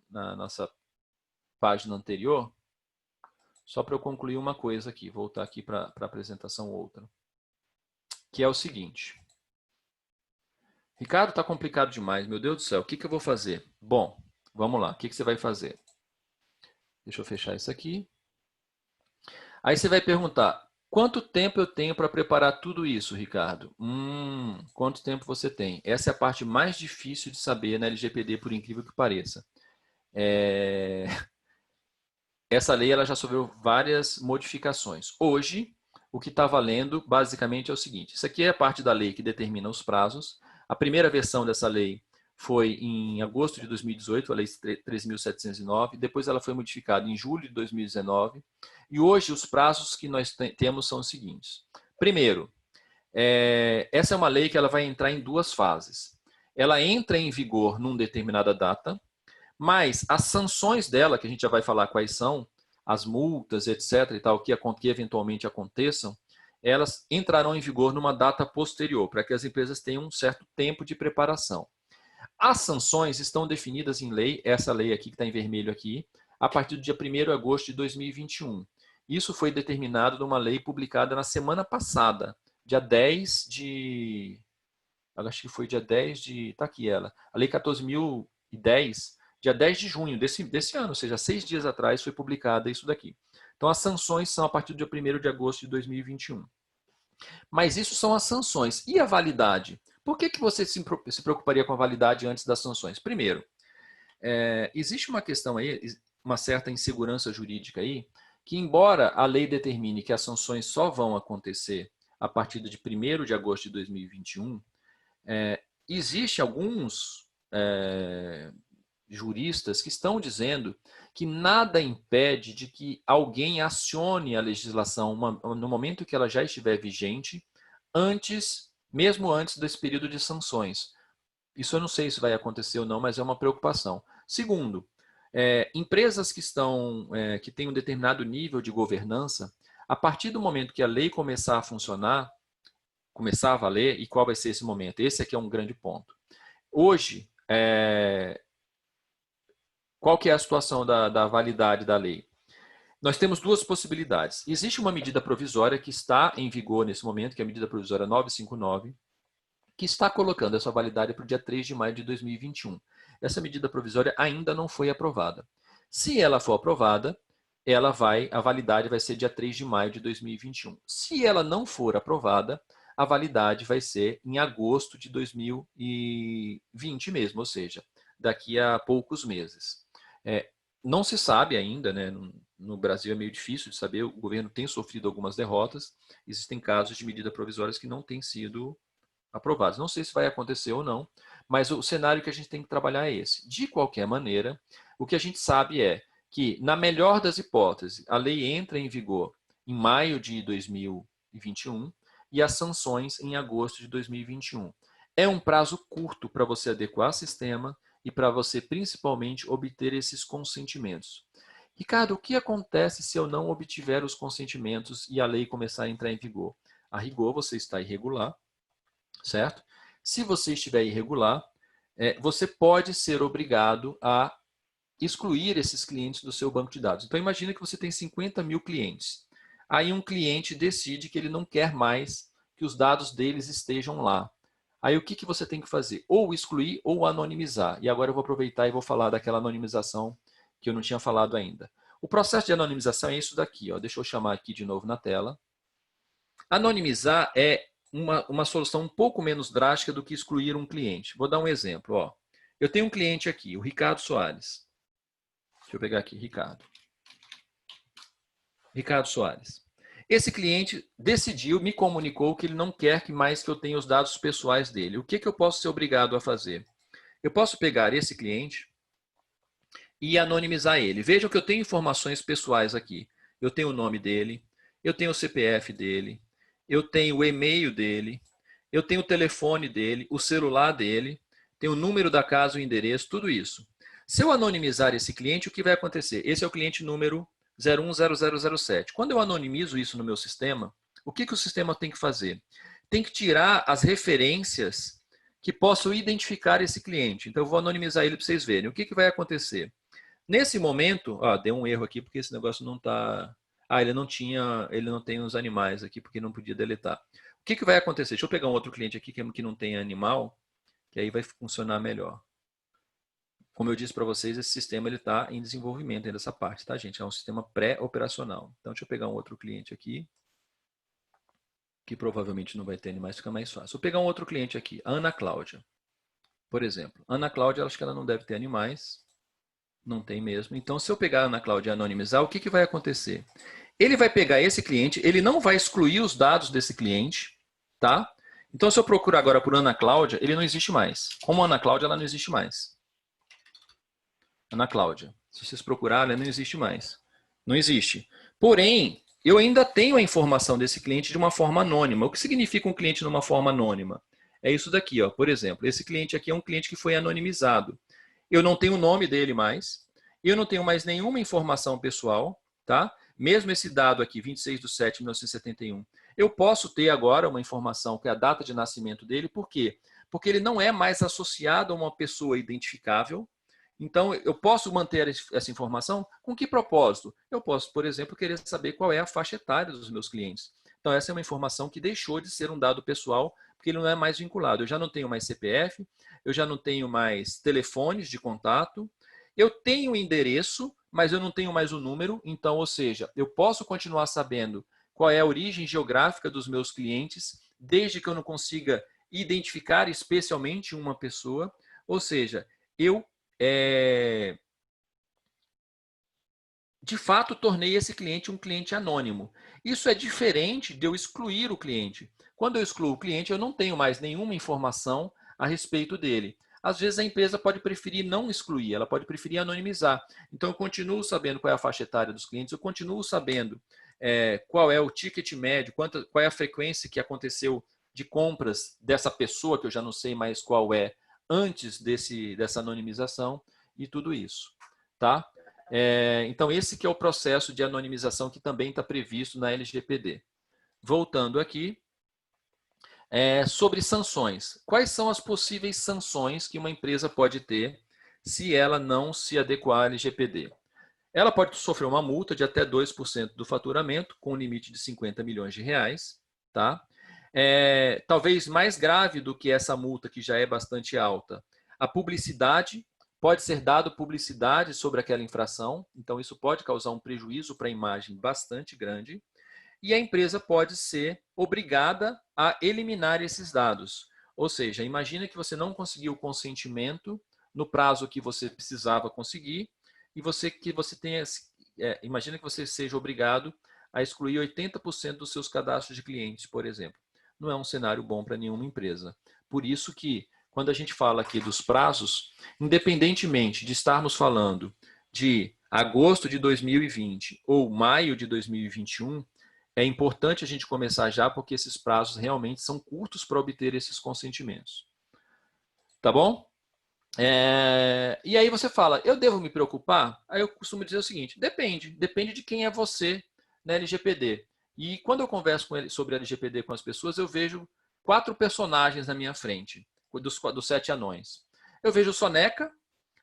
na nossa página anterior, só para eu concluir uma coisa aqui, voltar aqui para a apresentação outra, que é o seguinte. Ricardo, está complicado demais, meu Deus do céu, o que eu vou fazer? Bom, vamos lá, o que você vai fazer? Deixa eu fechar isso aqui. Aí você vai perguntar, quanto tempo eu tenho para preparar tudo isso, Ricardo? Quanto tempo você tem? Essa é a parte mais difícil de saber na LGPD, por incrível que pareça. Essa lei ela já sofreu várias modificações. Hoje, o que está valendo basicamente é o seguinte, isso aqui é a parte da lei que determina os prazos. A primeira versão dessa lei foi em agosto de 2018, a lei 13.709, depois ela foi modificada em julho de 2019, e hoje os prazos que nós temos são os seguintes. Primeiro, essa é uma lei que ela vai entrar em duas fases. Ela entra em vigor numa determinada data, mas as sanções dela, que a gente já vai falar quais são, as multas, etc., e tal, que eventualmente aconteçam, elas entrarão em vigor numa data posterior, para que as empresas tenham um certo tempo de preparação. As sanções estão definidas em lei, essa lei aqui que está em vermelho aqui, a partir do dia 1º de agosto de 2021. Isso foi determinado numa lei publicada na semana passada, dia 10 de... Acho que foi dia 10 de... Está aqui ela. A lei 14.010, dia 10 de junho desse ano, ou seja, 6 dias atrás foi publicada isso daqui. Então, as sanções são a partir do dia 1º de agosto de 2021. Mas isso são as sanções. E a validade? Por que você se preocuparia com a validade antes das sanções? Primeiro, existe uma questão aí, uma certa insegurança jurídica aí, que embora a lei determine que as sanções só vão acontecer a partir de 1º de agosto de 2021, existe alguns juristas que estão dizendo que nada impede de que alguém acione a legislação no momento que ela já estiver vigente, mesmo antes desse período de sanções. Isso eu não sei se vai acontecer ou não, mas é uma preocupação. Segundo, empresas que têm um determinado nível de governança, A partir do momento que a lei começar a funcionar, começar a valer, e qual vai ser esse momento? Esse aqui é um grande ponto. Hoje, qual que é a situação da validade da lei? Nós temos duas possibilidades. Existe uma medida provisória que está em vigor nesse momento, que é a medida provisória 959, que está colocando essa validade para o dia 3 de maio de 2021. Essa medida provisória ainda não foi aprovada. Se ela for aprovada, a validade vai ser dia 3 de maio de 2021. Se ela não for aprovada, a validade vai ser em agosto de 2020 mesmo, ou seja, daqui a poucos meses. Não se sabe ainda, né? No Brasil é meio difícil de saber, o governo tem sofrido algumas derrotas, existem casos de medidas provisórias que não têm sido aprovados. Não sei se vai acontecer ou não, mas o cenário que a gente tem que trabalhar é esse. De qualquer maneira, o que a gente sabe é que, na melhor das hipóteses, a lei entra em vigor em maio de 2021 e as sanções em agosto de 2021. É um prazo curto para você adequar o sistema e para você, principalmente, obter esses consentimentos. Ricardo, o que acontece se eu não obtiver os consentimentos e a lei começar a entrar em vigor? A rigor, você está irregular, certo? Se você estiver irregular, você pode ser obrigado a excluir esses clientes do seu banco de dados. Então, imagina que você tem 50 mil clientes. Aí um cliente decide que ele não quer mais que os dados deles estejam lá. Aí o que você tem que fazer? Ou excluir ou anonimizar. E agora eu vou aproveitar e vou falar daquela anonimização que eu não tinha falado ainda. O processo de anonimização é isso daqui. Ó. Deixa eu chamar aqui de novo na tela. Anonimizar é uma solução um pouco menos drástica do que excluir um cliente. Vou dar um exemplo. Ó. Eu tenho um cliente aqui, o Ricardo Soares. Deixa eu pegar aqui, Ricardo. Ricardo Soares. Esse cliente decidiu, me comunicou que ele não quer que mais que eu tenha os dados pessoais dele. O que eu posso ser obrigado a fazer? Eu posso pegar esse cliente e anonimizar ele. Vejam que eu tenho informações pessoais aqui. Eu tenho o nome dele, eu tenho o CPF dele, eu tenho o e-mail dele, eu tenho o telefone dele, o celular dele, tenho o número da casa, o endereço, tudo isso. Se eu anonimizar esse cliente, o que vai acontecer? Esse é o cliente número 010007. Quando eu anonimizo isso no meu sistema, o que o sistema tem que fazer? Tem que tirar as referências que possam identificar esse cliente. Então, eu vou anonimizar ele para vocês verem. O que vai acontecer? Nesse momento, deu um erro aqui porque esse negócio não está... ele não tem os animais aqui porque não podia deletar. O que vai acontecer? Deixa eu pegar um outro cliente aqui que não tem animal, que aí vai funcionar melhor. Como eu disse para vocês, esse sistema está em desenvolvimento ainda essa parte, tá, gente? É um sistema pré-operacional. Então, deixa eu pegar um outro cliente aqui, que provavelmente não vai ter animais, fica mais fácil. Vou pegar um outro cliente aqui, a Ana Cláudia, por exemplo. Ana Cláudia, acho que ela não deve ter animais. Não tem mesmo. Então, se eu pegar a Ana Cláudia e anonimizar, o que vai acontecer? Ele vai pegar esse cliente, ele não vai excluir os dados desse cliente, tá? Então, se eu procurar agora por Ana Cláudia, ele não existe mais. Como Ana Cláudia, ela não existe mais. Ana Cláudia. Se vocês procurarem, ela não existe mais. Não existe. Porém, eu ainda tenho a informação desse cliente de uma forma anônima. O que significa um cliente numa forma anônima? É isso daqui, ó. Por exemplo, esse cliente aqui é um cliente que foi anonimizado. Eu não tenho o nome dele mais. Eu não tenho mais nenhuma informação pessoal, tá? Mesmo esse dado aqui, 26/7/1971, eu posso ter agora uma informação que é a data de nascimento dele. Por quê? Porque ele não é mais associado a uma pessoa identificável. Então, eu posso manter essa informação com que propósito? Eu posso, por exemplo, querer saber qual é a faixa etária dos meus clientes. Então, essa é uma informação que deixou de ser um dado pessoal, porque ele não é mais vinculado. Eu já não tenho mais CPF, eu já não tenho mais telefones de contato, eu tenho endereço, mas eu não tenho mais o número. Então, ou seja, eu posso continuar sabendo qual é a origem geográfica dos meus clientes, desde que eu não consiga identificar especialmente uma pessoa. Ou seja, eu de fato, tornei esse cliente um cliente anônimo. Isso é diferente de eu excluir o cliente. Quando eu excluo o cliente, eu não tenho mais nenhuma informação a respeito dele. Às vezes a empresa pode preferir não excluir, ela pode preferir anonimizar. Então eu continuo sabendo qual é a faixa etária dos clientes, eu continuo sabendo qual é o ticket médio, qual é a frequência que aconteceu de compras dessa pessoa, que eu já não sei mais qual é, antes dessa anonimização e tudo isso. Tá? Então, esse que é o processo de anonimização que também está previsto na LGPD. Voltando aqui, sobre sanções. Quais são as possíveis sanções que uma empresa pode ter se ela não se adequar à LGPD? Ela pode sofrer uma multa de até 2% do faturamento, com um limite de 50 milhões de reais. Tá? Talvez mais grave do que essa multa, que já é bastante alta, a publicidade. Pode ser dado publicidade sobre aquela infração, então isso pode causar um prejuízo para a imagem bastante grande. E a empresa pode ser obrigada a eliminar esses dados. Ou seja, imagina que você não conseguiu o consentimento no prazo que você precisava conseguir e imagina que você seja obrigado a excluir 80% dos seus cadastros de clientes, por exemplo. Não é um cenário bom para nenhuma empresa. Por isso que, quando a gente fala aqui dos prazos, independentemente de estarmos falando de agosto de 2020 ou maio de 2021, é importante a gente começar já, porque esses prazos realmente são curtos para obter esses consentimentos. Tá bom? E aí você fala, eu devo me preocupar? Aí eu costumo dizer o seguinte, depende de quem é você na LGPD. E quando eu converso sobre LGPD com as pessoas, eu vejo 4 personagens na minha frente, dos 7 anões. Eu vejo o Soneca,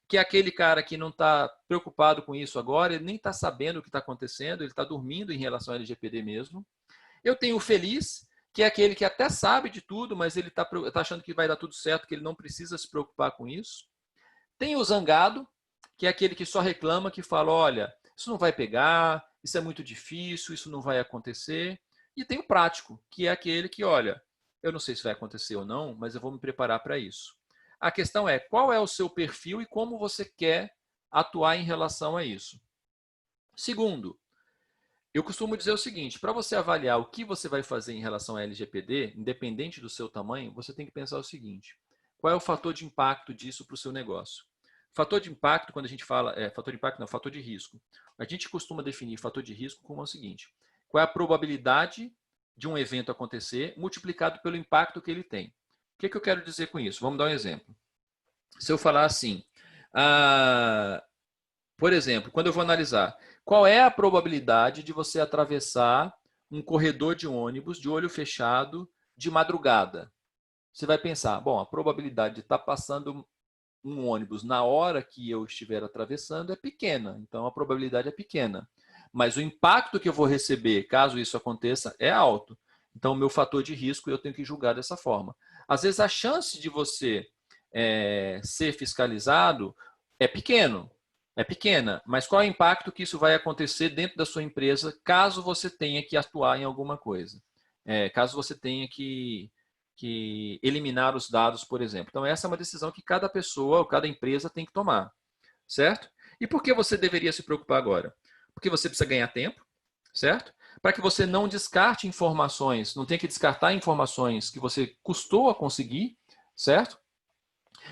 que é aquele cara que não está preocupado com isso agora, ele nem está sabendo o que está acontecendo, ele está dormindo em relação ao LGPD mesmo. Eu tenho o Feliz, que é aquele que até sabe de tudo, mas ele está achando que vai dar tudo certo, que ele não precisa se preocupar com isso. Tem o Zangado, que é aquele que só reclama, que fala, olha, isso não vai pegar, isso é muito difícil, isso não vai acontecer. E tem o Prático, que é aquele que, olha, eu não sei se vai acontecer ou não, mas eu vou me preparar para isso. A questão é, qual é o seu perfil e como você quer atuar em relação a isso? Segundo, eu costumo dizer o seguinte, para você avaliar o que você vai fazer em relação à LGPD, independente do seu tamanho, você tem que pensar o seguinte, qual é o fator de impacto disso para o seu negócio? Fator de impacto, quando a gente fala, fator de impacto não, fator de risco. A gente costuma definir fator de risco como o seguinte, qual é a probabilidade de um evento acontecer multiplicado pelo impacto que ele tem. O que eu quero dizer com isso? Vamos dar um exemplo. Se eu falar assim, por exemplo, quando eu vou analisar, qual é a probabilidade de você atravessar um corredor de ônibus de olho fechado de madrugada? Você vai pensar, bom, a probabilidade de estar passando um ônibus na hora que eu estiver atravessando é pequena, então a probabilidade é pequena. Mas o impacto que eu vou receber, caso isso aconteça, é alto. Então, o meu fator de risco eu tenho que julgar dessa forma. Às vezes, a chance de você ser fiscalizado é pequena, mas qual é o impacto que isso vai acontecer dentro da sua empresa caso você tenha que atuar em alguma coisa? Caso você tenha que eliminar os dados, por exemplo. Então, essa é uma decisão que cada pessoa ou cada empresa tem que tomar, certo? E por que você deveria se preocupar agora? Porque você precisa ganhar tempo, certo? Para que você não descarte informações, não tenha que descartar informações que você custou a conseguir, certo?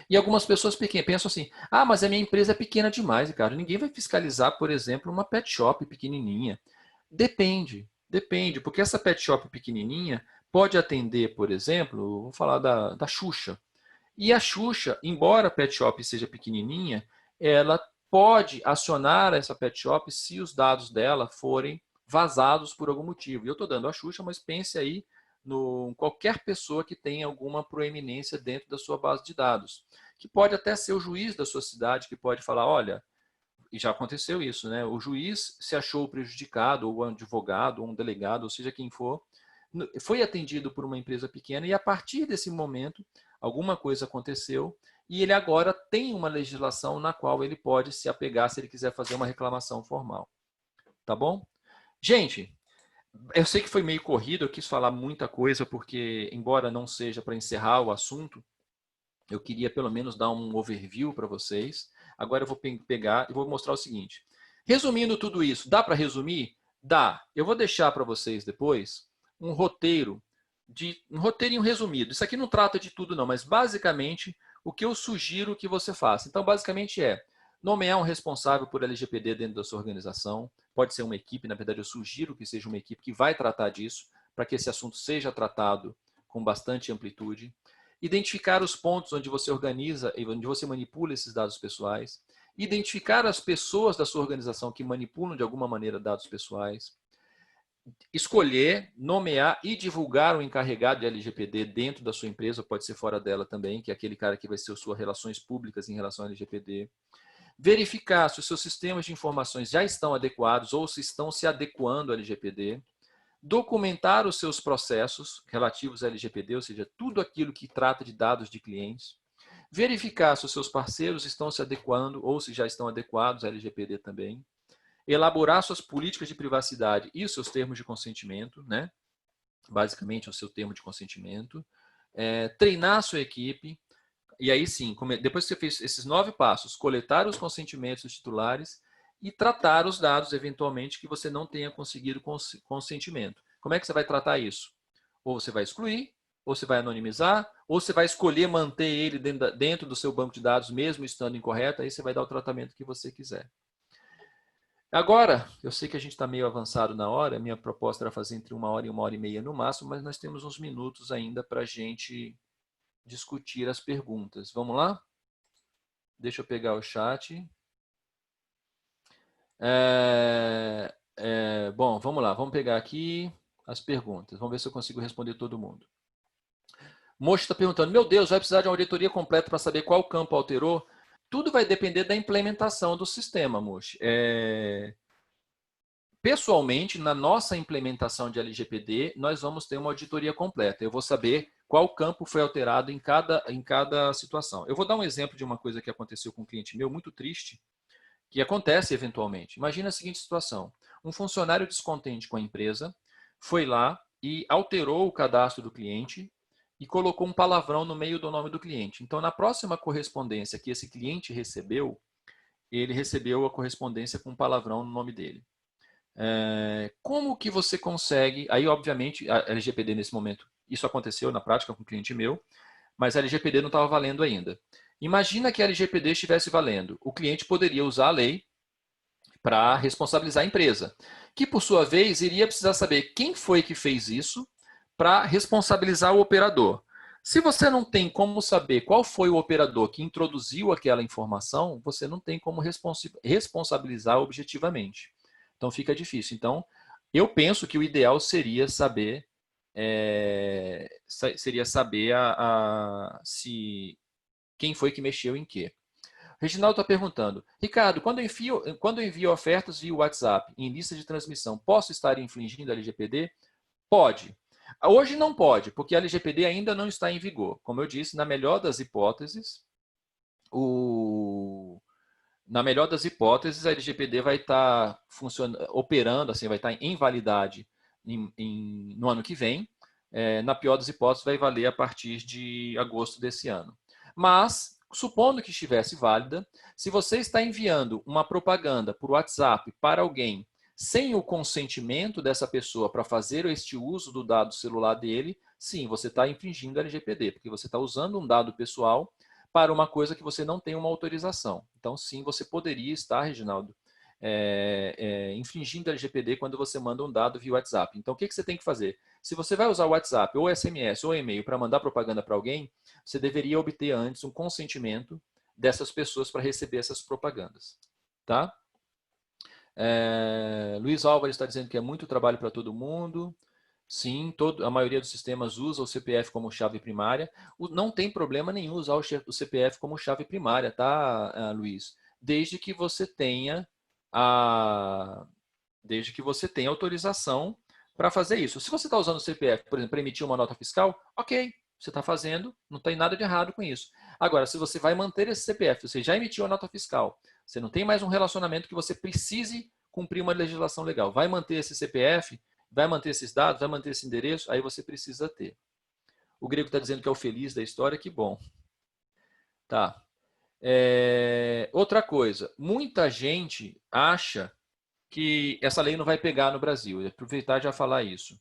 E algumas pessoas pensam assim, mas a minha empresa é pequena demais, cara. Ninguém vai fiscalizar, por exemplo, uma pet shop pequenininha. Depende, porque essa pet shop pequenininha pode atender, por exemplo, vou falar da Xuxa. E a Xuxa, embora a pet shop seja pequenininha, ela pode acionar essa pet shop se os dados dela forem vazados por algum motivo. E eu estou dando a Xuxa, mas pense aí em qualquer pessoa que tenha alguma proeminência dentro da sua base de dados, que pode até ser o juiz da sua cidade, que pode falar, olha, e já aconteceu isso, né? O juiz se achou prejudicado, ou um advogado, ou um delegado, ou seja quem for, foi atendido por uma empresa pequena e a partir desse momento alguma coisa aconteceu e ele agora tem uma legislação na qual ele pode se apegar se ele quiser fazer uma reclamação formal. Tá bom? Gente, eu sei que foi meio corrido, eu quis falar muita coisa porque, embora não seja para encerrar o assunto, eu queria pelo menos dar um overview para vocês. Agora eu vou pegar e vou mostrar o seguinte. Resumindo tudo isso, dá para resumir? Dá. Eu vou deixar para vocês depois um roteirinho resumido. Isso aqui não trata de tudo não, mas basicamente o que eu sugiro que você faça. Então, basicamente nomear um responsável por LGPD dentro da sua organização. Pode ser uma equipe, na verdade eu sugiro que seja uma equipe que vai tratar disso, para que esse assunto seja tratado com bastante amplitude. Identificar os pontos onde você organiza e onde você manipula esses dados pessoais. identificar as pessoas da sua organização que manipulam de alguma maneira dados pessoais, escolher, nomear e divulgar o encarregado de LGPD dentro da sua empresa, pode ser fora dela também, que é aquele cara que vai ser suas relações públicas em relação ao LGPD. Verificar se os seus sistemas de informações já estão adequados ou se estão se adequando ao LGPD. Documentar os seus processos relativos ao LGPD, ou seja, tudo aquilo que trata de dados de clientes. Verificar se os seus parceiros estão se adequando ou se já estão adequados ao LGPD também. Elaborar suas políticas de privacidade e os seus termos de consentimento, né? Basicamente, o seu termo de consentimento. Treinar a sua equipe. E aí sim, depois que você fez esses 9 passos, coletar os consentimentos dos titulares e tratar os dados, eventualmente, que você não tenha conseguido consentimento. Como é que você vai tratar isso? Ou você vai excluir, ou você vai anonimizar, ou você vai escolher manter ele dentro do seu banco de dados, mesmo estando incorreto, aí você vai dar o tratamento que você quiser. Agora, eu sei que a gente está meio avançado na hora, minha proposta era fazer entre 1 hora e 1 hora e meia no máximo, mas nós temos uns minutos ainda para a gente discutir as perguntas. Vamos lá? Deixa eu pegar o chat. Bom, vamos lá. Vamos pegar aqui as perguntas. Vamos ver se eu consigo responder todo mundo. Mocho está perguntando, meu Deus, vai precisar de uma auditoria completa para saber qual campo alterou? Tudo vai depender da implementação do sistema, Mocho. Pessoalmente, na nossa implementação de LGPD, nós vamos ter uma auditoria completa. Eu vou saber qual campo foi alterado em cada situação. Eu vou dar um exemplo de uma coisa que aconteceu com um cliente meu, muito triste, que acontece eventualmente. Imagina a seguinte situação. Um funcionário descontente com a empresa foi lá e alterou o cadastro do cliente e colocou um palavrão no meio do nome do cliente. Então, na próxima correspondência que esse cliente recebeu, ele recebeu a correspondência com um palavrão no nome dele. Como que você consegue... Aí, obviamente, a LGPD nesse momento, isso aconteceu na prática com um cliente meu, mas a LGPD não estava valendo ainda. Imagina que a LGPD estivesse valendo. O cliente poderia usar a lei para responsabilizar a empresa, que, por sua vez, iria precisar saber quem foi que fez isso para responsabilizar o operador. Se você não tem como saber qual foi o operador que introduziu aquela informação, você não tem como responsabilizar objetivamente. Então fica difícil. Então, eu penso que o ideal seria saber se quem foi que mexeu em quê. Reginaldo está perguntando, Ricardo, quando eu envio ofertas via WhatsApp em lista de transmissão, posso estar infringindo a LGPD? Pode. Hoje não pode, porque a LGPD ainda não está em vigor. Como eu disse, na melhor das hipóteses, a LGPD vai estar operando, assim, vai estar em validade no ano que vem. Na pior das hipóteses, vai valer a partir de agosto desse ano. Mas, supondo que estivesse válida, se você está enviando uma propaganda por WhatsApp para alguém sem o consentimento dessa pessoa para fazer este uso do dado celular dele, sim, você está infringindo a LGPD, porque você está usando um dado pessoal para uma coisa que você não tem uma autorização. Então, sim, você poderia estar, Reginaldo, infringindo a LGPD quando você manda um dado via WhatsApp. Então, o que você tem que fazer? Se você vai usar o WhatsApp, ou SMS, ou e-mail para mandar propaganda para alguém, você deveria obter antes um consentimento dessas pessoas para receber essas propagandas. Tá? Luiz Álvares está dizendo que é muito trabalho para todo mundo. Sim, a maioria dos sistemas usa o CPF como chave primária. Não tem problema nenhum usar o CPF como chave primária, tá, Luiz? Desde que você tenha autorização para fazer isso. Se você está usando o CPF, por exemplo, para emitir uma nota fiscal, ok, você está fazendo, não tem nada de errado com isso. Agora, se você vai manter esse CPF, você já emitiu a nota fiscal, você não tem mais um relacionamento que você precise cumprir uma legislação legal, vai manter esse CPF, vai manter esses dados, vai manter esse endereço, aí você precisa ter. O Grego está dizendo que é o feliz da história, que bom. Tá. Outra coisa, muita gente acha que essa lei não vai pegar no Brasil. Eu aproveitar já falar isso.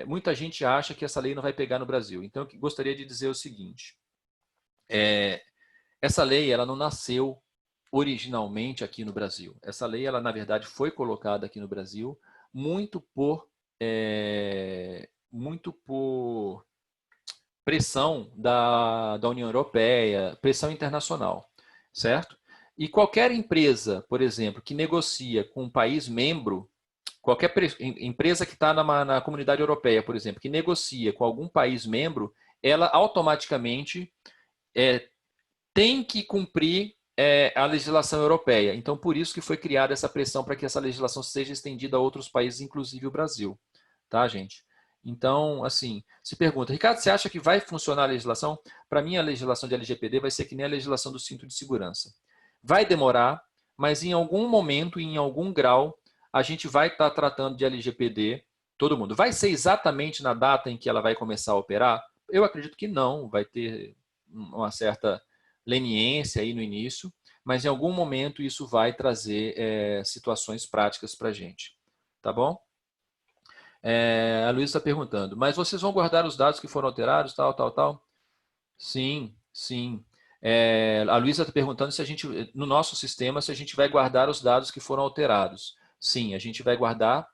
Muita gente acha que essa lei não vai pegar no Brasil. Então, eu gostaria de dizer o seguinte. Essa lei ela não nasceu originalmente aqui no Brasil. Essa lei, ela na verdade, foi colocada aqui no Brasil muito por pressão da União Europeia, pressão internacional, certo? E qualquer empresa, por exemplo, que negocia com um país membro, qualquer empresa que está na comunidade europeia, por exemplo, que negocia com algum país membro, ela automaticamente tem que cumprir a legislação europeia. Então, por isso que foi criada essa pressão para que essa legislação seja estendida a outros países, inclusive o Brasil. Tá, gente? Então, assim, se pergunta, Ricardo, você acha que vai funcionar a legislação? Para mim, a legislação de LGPD vai ser que nem a legislação do cinto de segurança. Vai demorar, mas em algum momento, em algum grau, a gente vai estar tratando de LGPD, todo mundo. Vai ser exatamente na data em que ela vai começar a operar? Eu acredito que não, vai ter uma certa leniência aí no início, mas em algum momento isso vai trazer situações práticas para a gente. Tá bom? A Luísa está perguntando, mas vocês vão guardar os dados que foram alterados, tal, tal, tal? Sim, sim. A Luísa está perguntando se a gente, no nosso sistema, se a gente vai guardar os dados que foram alterados. Sim, a gente vai guardar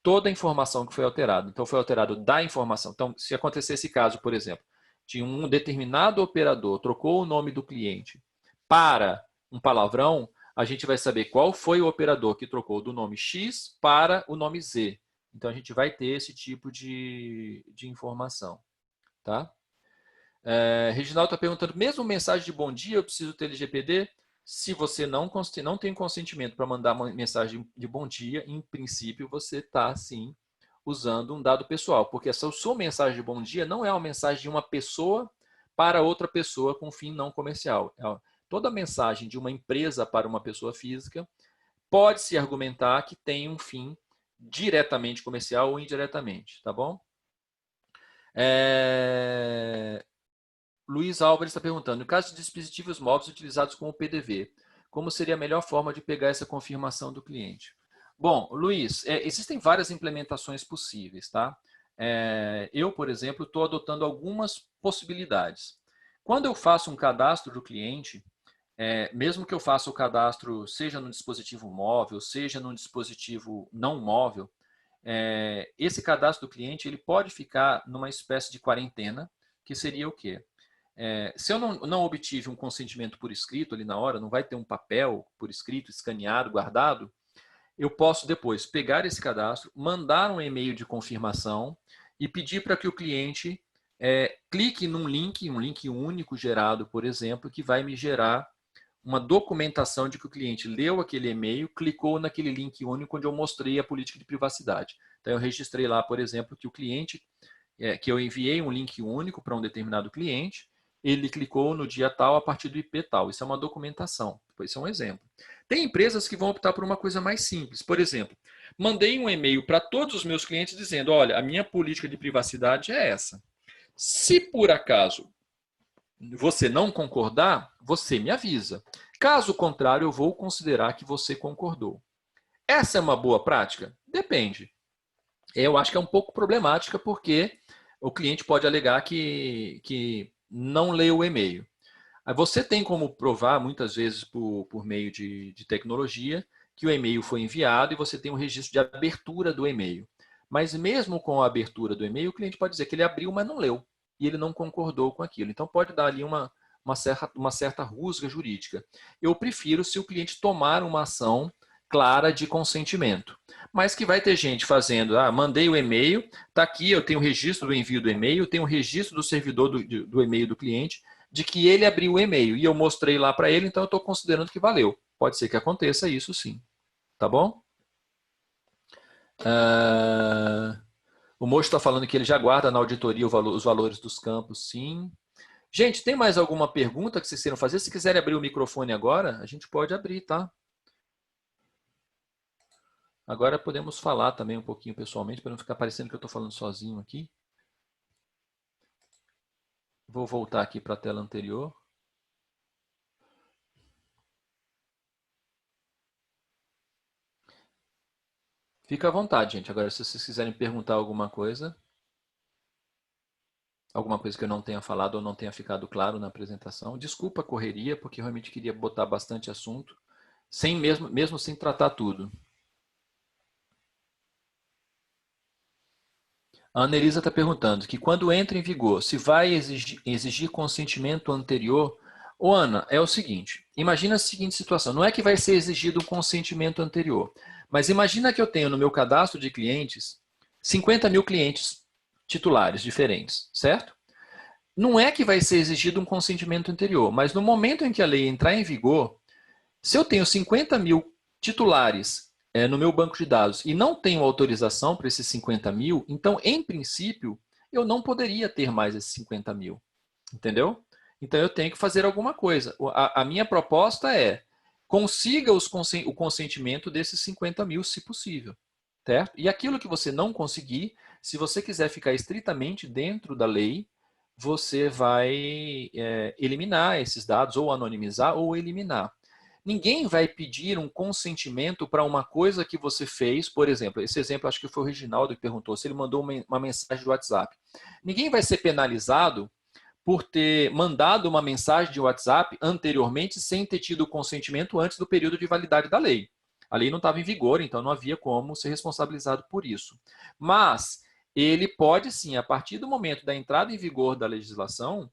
toda a informação que foi alterada. Então, foi alterado da informação. Então, se acontecer esse caso, por exemplo, de um determinado operador trocou o nome do cliente para um palavrão, a gente vai saber qual foi o operador que trocou do nome X para o nome Z. Então, a gente vai ter esse tipo de informação. Tá? Reginaldo está perguntando, mesmo mensagem de bom dia, eu preciso ter LGPD? Se você não tem consentimento para mandar uma mensagem de bom dia, em princípio, você está, sim, usando um dado pessoal. Porque essa sua mensagem de bom dia não é uma mensagem de uma pessoa para outra pessoa com fim não comercial. Toda mensagem de uma empresa para uma pessoa física pode-se argumentar que tem um fim diretamente comercial ou indiretamente, tá bom? Luiz Álvares está perguntando, no caso de dispositivos móveis utilizados como PDV, como seria a melhor forma de pegar essa confirmação do cliente? Bom, Luiz, existem várias implementações possíveis, tá? Eu, por exemplo, estou adotando algumas possibilidades. Quando eu faço um cadastro do cliente, mesmo que eu faça o cadastro seja no dispositivo móvel, seja no dispositivo não móvel, esse cadastro do cliente ele pode ficar numa espécie de quarentena, que seria o quê? Se eu não obtive um consentimento por escrito ali na hora, não vai ter um papel por escrito, escaneado, guardado, eu posso depois pegar esse cadastro, mandar um e-mail de confirmação e pedir para que o cliente clique num link, um link único gerado, por exemplo, que vai me gerar uma documentação de que o cliente leu aquele e-mail, clicou naquele link único onde eu mostrei a política de privacidade. Então, eu registrei lá, por exemplo, que o cliente, que eu enviei um link único para um determinado cliente, ele clicou no dia tal a partir do IP tal. Isso é uma documentação. Isso é um exemplo. Tem empresas que vão optar por uma coisa mais simples. Por exemplo, mandei um e-mail para todos os meus clientes dizendo, olha, a minha política de privacidade é essa. Se por acaso você não concordar, você me avisa. Caso contrário, eu vou considerar que você concordou. Essa é uma boa prática? Depende. Eu acho que é um pouco problemática porque o cliente pode alegar que não leu o e-mail. Você tem como provar, muitas vezes por meio de tecnologia, que o e-mail foi enviado e você tem um registro de abertura do e-mail. Mas mesmo com a abertura do e-mail, o cliente pode dizer que ele abriu, mas não leu. E ele não concordou com aquilo. Então pode dar ali uma certa rusga jurídica. Eu prefiro se o cliente tomar uma ação clara de consentimento. Mas que vai ter gente fazendo, mandei o e-mail, está aqui, eu tenho o registro do envio do e-mail, tenho o registro do servidor do e-mail do cliente, de que ele abriu o e-mail e eu mostrei lá para ele, então eu estou considerando que valeu. Pode ser que aconteça isso sim. Tá bom? O Mocho está falando que ele já guarda na auditoria os valores dos campos, sim. Gente, tem mais alguma pergunta que vocês queiram fazer? Se quiserem abrir o microfone agora, a gente pode abrir, tá? Agora podemos falar também um pouquinho pessoalmente, para não ficar parecendo que eu estou falando sozinho aqui. Vou voltar aqui para a tela anterior. Fica à vontade, gente. Agora, se vocês quiserem perguntar alguma coisa que eu não tenha falado ou não tenha ficado claro na apresentação, desculpa a correria, porque eu realmente queria botar bastante assunto, mesmo sem tratar tudo. A Ana Elisa está perguntando que quando entra em vigor, se vai exigir consentimento anterior Ô, Ana, é o seguinte, imagina a seguinte situação, não é que vai ser exigido um consentimento anterior, mas imagina que eu tenho no meu cadastro de clientes 50 mil clientes titulares diferentes, certo? Não é que vai ser exigido um consentimento anterior, mas no momento em que a lei entrar em vigor, se eu tenho 50 mil titulares no meu banco de dados e não tenho autorização para esses 50 mil, então, em princípio, eu não poderia ter mais esses 50 mil. Entendeu? Então, eu tenho que fazer alguma coisa. A minha proposta é consiga o consentimento desses 50 mil, se possível. Certo? E aquilo que você não conseguir, se você quiser ficar estritamente dentro da lei, você vai eliminar esses dados, ou anonimizar, ou eliminar. Ninguém vai pedir um consentimento para uma coisa que você fez, por exemplo, esse exemplo acho que foi o Reginaldo que perguntou, se ele mandou uma mensagem do WhatsApp. Ninguém vai ser penalizado por ter mandado uma mensagem de WhatsApp anteriormente sem ter tido o consentimento antes do período de validade da lei. A lei não estava em vigor, então não havia como ser responsabilizado por isso. Mas ele pode sim, a partir do momento da entrada em vigor da legislação,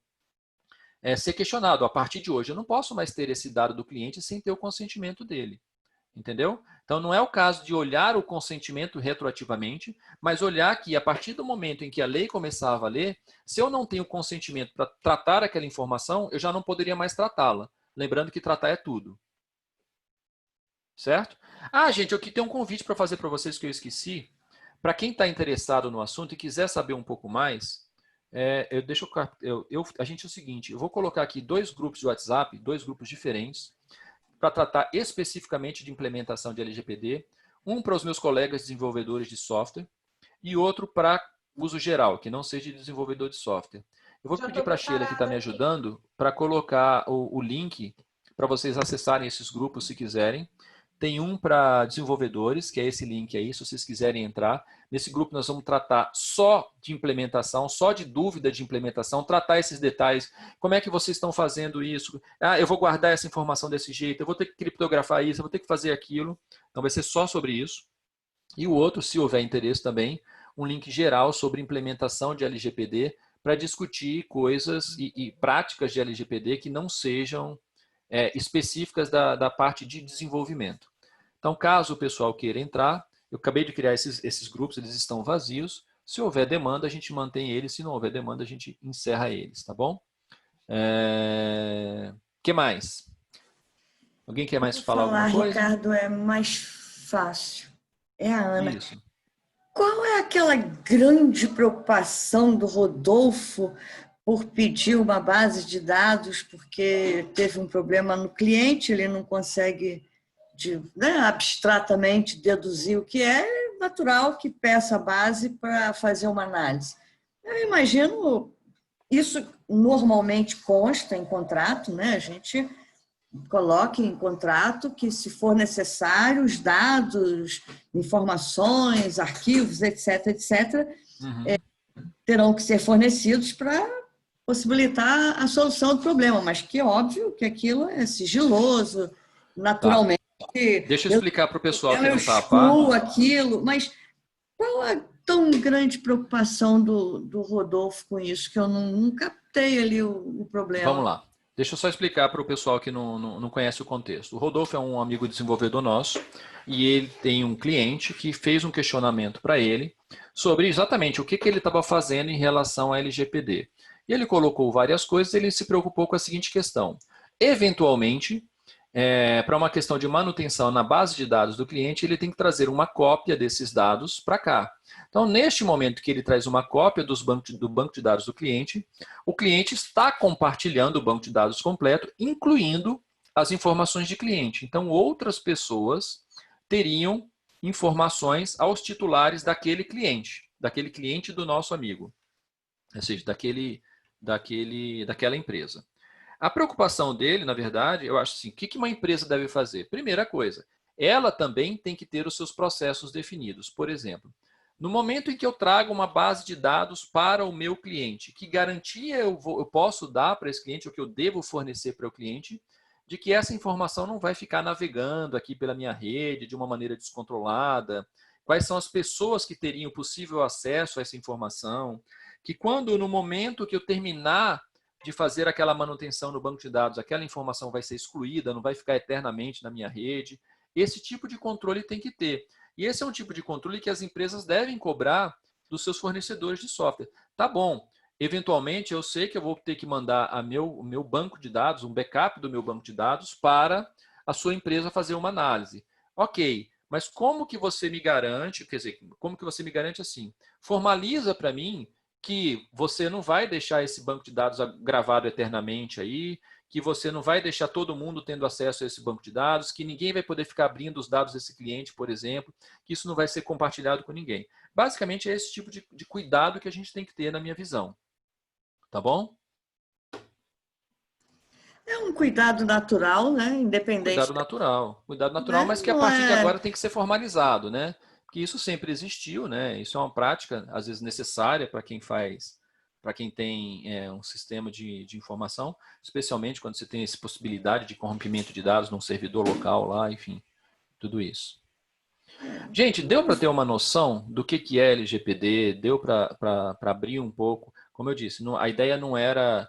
ser questionado. A partir de hoje, eu não posso mais ter esse dado do cliente sem ter o consentimento dele. Entendeu? Então, não é o caso de olhar o consentimento retroativamente, mas olhar que, a partir do momento em que a lei começar a valer, se eu não tenho consentimento para tratar aquela informação, eu já não poderia mais tratá-la. Lembrando que tratar é tudo. Certo? Ah, gente, eu aqui tenho um convite para fazer para vocês que eu esqueci. Para quem está interessado no assunto e quiser saber um pouco mais, a gente é o seguinte, eu vou colocar aqui 2 grupos de WhatsApp, 2 grupos diferentes, para tratar especificamente de implementação de LGPD, um para os meus colegas desenvolvedores de software e outro para uso geral, que não seja desenvolvedor de software. Eu vou pedir para a Sheila, que está me ajudando, para colocar o link para vocês acessarem esses grupos se quiserem. Tem um para desenvolvedores, que é esse link aí, se vocês quiserem entrar. Nesse grupo nós vamos tratar só de implementação, só de dúvida de implementação, tratar esses detalhes. Como é que vocês estão fazendo isso? Ah, eu vou guardar essa informação desse jeito, eu vou ter que criptografar isso, eu vou ter que fazer aquilo. Então vai ser só sobre isso. E o outro, se houver interesse também, um link geral sobre implementação de LGPD para discutir coisas e práticas de LGPD que não sejam específicas da parte de desenvolvimento. Então, caso o pessoal queira entrar, eu acabei de criar esses grupos, eles estão vazios. Se houver demanda, a gente mantém eles. Se não houver demanda, a gente encerra eles, tá bom? Que mais? Alguém quer mais Vou falar alguma coisa? Ricardo, é mais fácil. É a Ana. Isso. Qual é aquela grande preocupação do Rodolfo por pedir uma base de dados porque teve um problema no cliente, ele não consegue abstratamente deduzir o que é natural que peça a base para fazer uma análise. Eu imagino, isso normalmente consta em contrato, né? A gente coloque em contrato que, se for necessário, os dados, informações, arquivos, etc., terão que ser fornecidos para possibilitar a solução do problema, mas que é óbvio que aquilo é sigiloso, naturalmente. Tá. Deixa eu explicar para o pessoal que não está a par. Aquilo, mas qual a tão grande preocupação do Rodolfo com isso, que eu não captei ali o problema? Vamos lá. Deixa eu só explicar para o pessoal que não conhece o contexto. O Rodolfo é um amigo desenvolvedor nosso e ele tem um cliente que fez um questionamento para ele sobre exatamente o que ele estava fazendo em relação à LGPD. E ele colocou várias coisas, ele se preocupou com a seguinte questão. Eventualmente, para uma questão de manutenção na base de dados do cliente, ele tem que trazer uma cópia desses dados para cá. Então, neste momento que ele traz uma cópia do banco de dados do cliente, o cliente está compartilhando o banco de dados completo, incluindo as informações de cliente. Então, outras pessoas teriam informações aos titulares daquele cliente do nosso amigo, ou seja, daquela empresa. A preocupação dele, na verdade, eu acho assim, o que uma empresa deve fazer? Primeira coisa, ela também tem que ter os seus processos definidos. Por exemplo, no momento em que eu trago uma base de dados para o meu cliente, que garantia eu posso dar para esse cliente, o que eu devo fornecer para o cliente, de que essa informação não vai ficar navegando aqui pela minha rede de uma maneira descontrolada, quais são as pessoas que teriam possível acesso a essa informação, que quando no momento que eu terminar de fazer aquela manutenção no banco de dados, aquela informação vai ser excluída, não vai ficar eternamente na minha rede. Esse tipo de controle tem que ter. E esse é um tipo de controle que as empresas devem cobrar dos seus fornecedores de software. Tá bom, eventualmente eu sei que eu vou ter que mandar o meu banco de dados, um backup do meu banco de dados para a sua empresa fazer uma análise. Ok, mas como que você me garante, quer dizer, como que você me garante assim? Formaliza para mim que você não vai deixar esse banco de dados gravado eternamente aí, que você não vai deixar todo mundo tendo acesso a esse banco de dados, que ninguém vai poder ficar abrindo os dados desse cliente, por exemplo, que isso não vai ser compartilhado com ninguém. Basicamente, é esse tipo de cuidado que a gente tem que ter, na minha visão. Tá bom? É um cuidado natural, né? Independente. Cuidado natural, mas que a partir de agora tem que ser formalizado, né? Porque isso sempre existiu, né? Isso é uma prática, às vezes, necessária para quem tem um sistema de informação, especialmente quando você tem essa possibilidade de corrompimento de dados num servidor local lá, enfim, tudo isso. Gente, deu para ter uma noção do que é LGPD? Deu para abrir um pouco? Como eu disse, a ideia não era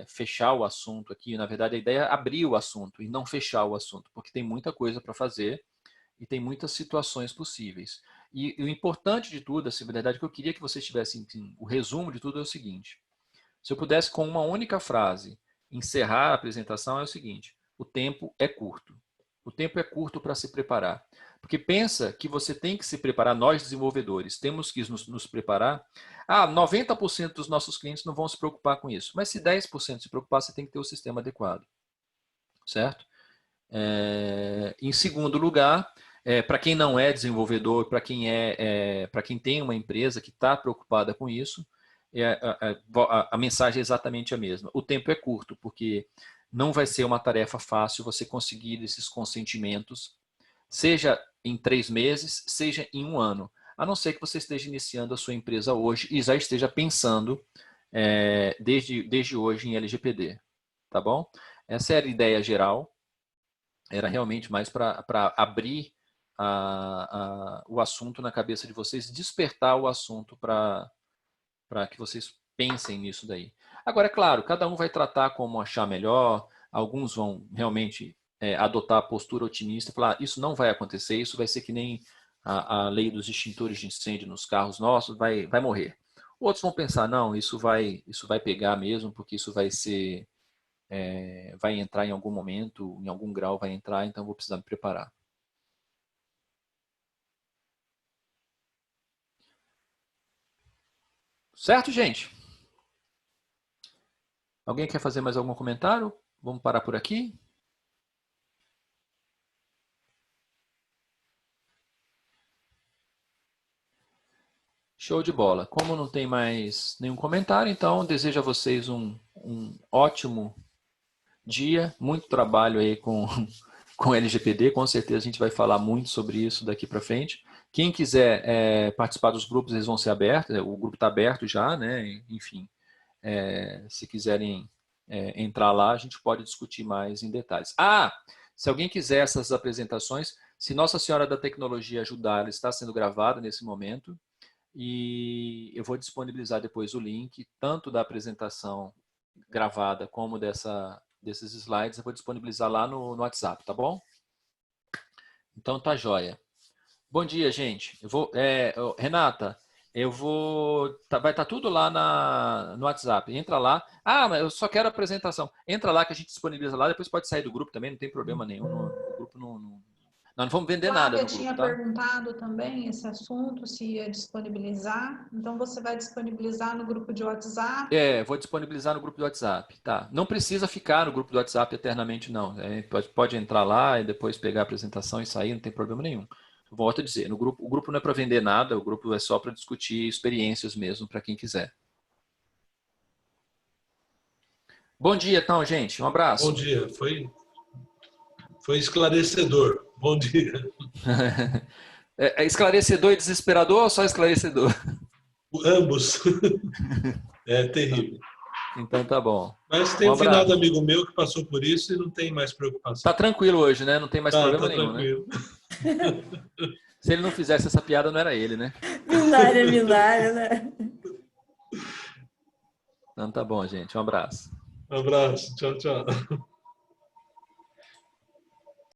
fechar o assunto aqui. Na verdade, a ideia é abrir o assunto e não fechar o assunto, porque tem muita coisa para fazer e tem muitas situações possíveis. E o importante de tudo, assim, na verdade, que eu queria que vocês tivessem, assim, o resumo de tudo é o seguinte: se eu pudesse, com uma única frase, encerrar a apresentação, é o seguinte: o tempo é curto. O tempo é curto para se preparar. Porque pensa que você tem que se preparar, nós desenvolvedores, temos que nos preparar. 90% dos nossos clientes não vão se preocupar com isso. Mas se 10% se preocupar, você tem que ter o sistema adequado. Certo? Em segundo lugar, para quem não é desenvolvedor, para quem tem uma empresa que está preocupada com isso, a mensagem é exatamente a mesma. O tempo é curto, porque não vai ser uma tarefa fácil você conseguir esses consentimentos, seja em 3 meses, seja em 1 ano. A não ser que você esteja iniciando a sua empresa hoje e já esteja pensando desde hoje em LGPD. Tá bom? Essa era a ideia geral. Era realmente mais para abrir o assunto na cabeça de vocês, despertar o assunto para que vocês pensem nisso daí. Agora, é claro, cada um vai tratar como achar melhor, alguns vão realmente adotar a postura otimista, falar, isso não vai acontecer, isso vai ser que nem a lei dos extintores de incêndio nos carros nossos, vai morrer. Outros vão pensar, não, isso vai pegar mesmo, porque isso vai entrar em algum momento, em algum grau vai entrar, então vou precisar me preparar. Certo, gente? Alguém quer fazer mais algum comentário? Vamos parar por aqui? Show de bola. Como não tem mais nenhum comentário, então desejo a vocês um ótimo dia, muito trabalho aí com LGPD, com certeza a gente vai falar muito sobre isso daqui para frente. Quem quiser participar dos grupos, eles vão ser abertos, o grupo está aberto já, né? Enfim, se quiserem entrar lá, a gente pode discutir mais em detalhes. Se alguém quiser essas apresentações, se Nossa Senhora da Tecnologia ajudar, ela está sendo gravada nesse momento, e eu vou disponibilizar depois o link, tanto da apresentação gravada como desses slides, eu vou disponibilizar lá no WhatsApp, tá bom? Então tá joia. Bom dia, gente. Renata, vai estar tudo lá no WhatsApp. Entra lá. Mas eu só quero a apresentação. Entra lá que a gente disponibiliza lá, depois pode sair do grupo também, não tem problema nenhum. O grupo nós não vamos vender nada no grupo, tinha tá? perguntado também esse assunto, se ia disponibilizar. Então, você vai disponibilizar no grupo de WhatsApp? Vou disponibilizar no grupo do WhatsApp, tá? Não precisa ficar no grupo do WhatsApp eternamente, não. Pode entrar lá e depois pegar a apresentação e sair, não tem problema nenhum. Volto a dizer, o grupo não é para vender nada, o grupo é só para discutir experiências mesmo, para quem quiser. Bom dia, então, gente. Um abraço. Bom dia. Foi esclarecedor. Bom dia. É esclarecedor e desesperador ou só esclarecedor? Ambos. É terrível. Então tá bom. Mas tem um finado amigo meu que passou por isso e não tem mais preocupação. Tá tranquilo hoje, né? Não tem mais problema nenhum, tranquilo. Né? Se ele não fizesse essa piada, não era ele, né? Mildário, né? Então tá bom, gente. Um abraço. Um abraço. Tchau, tchau.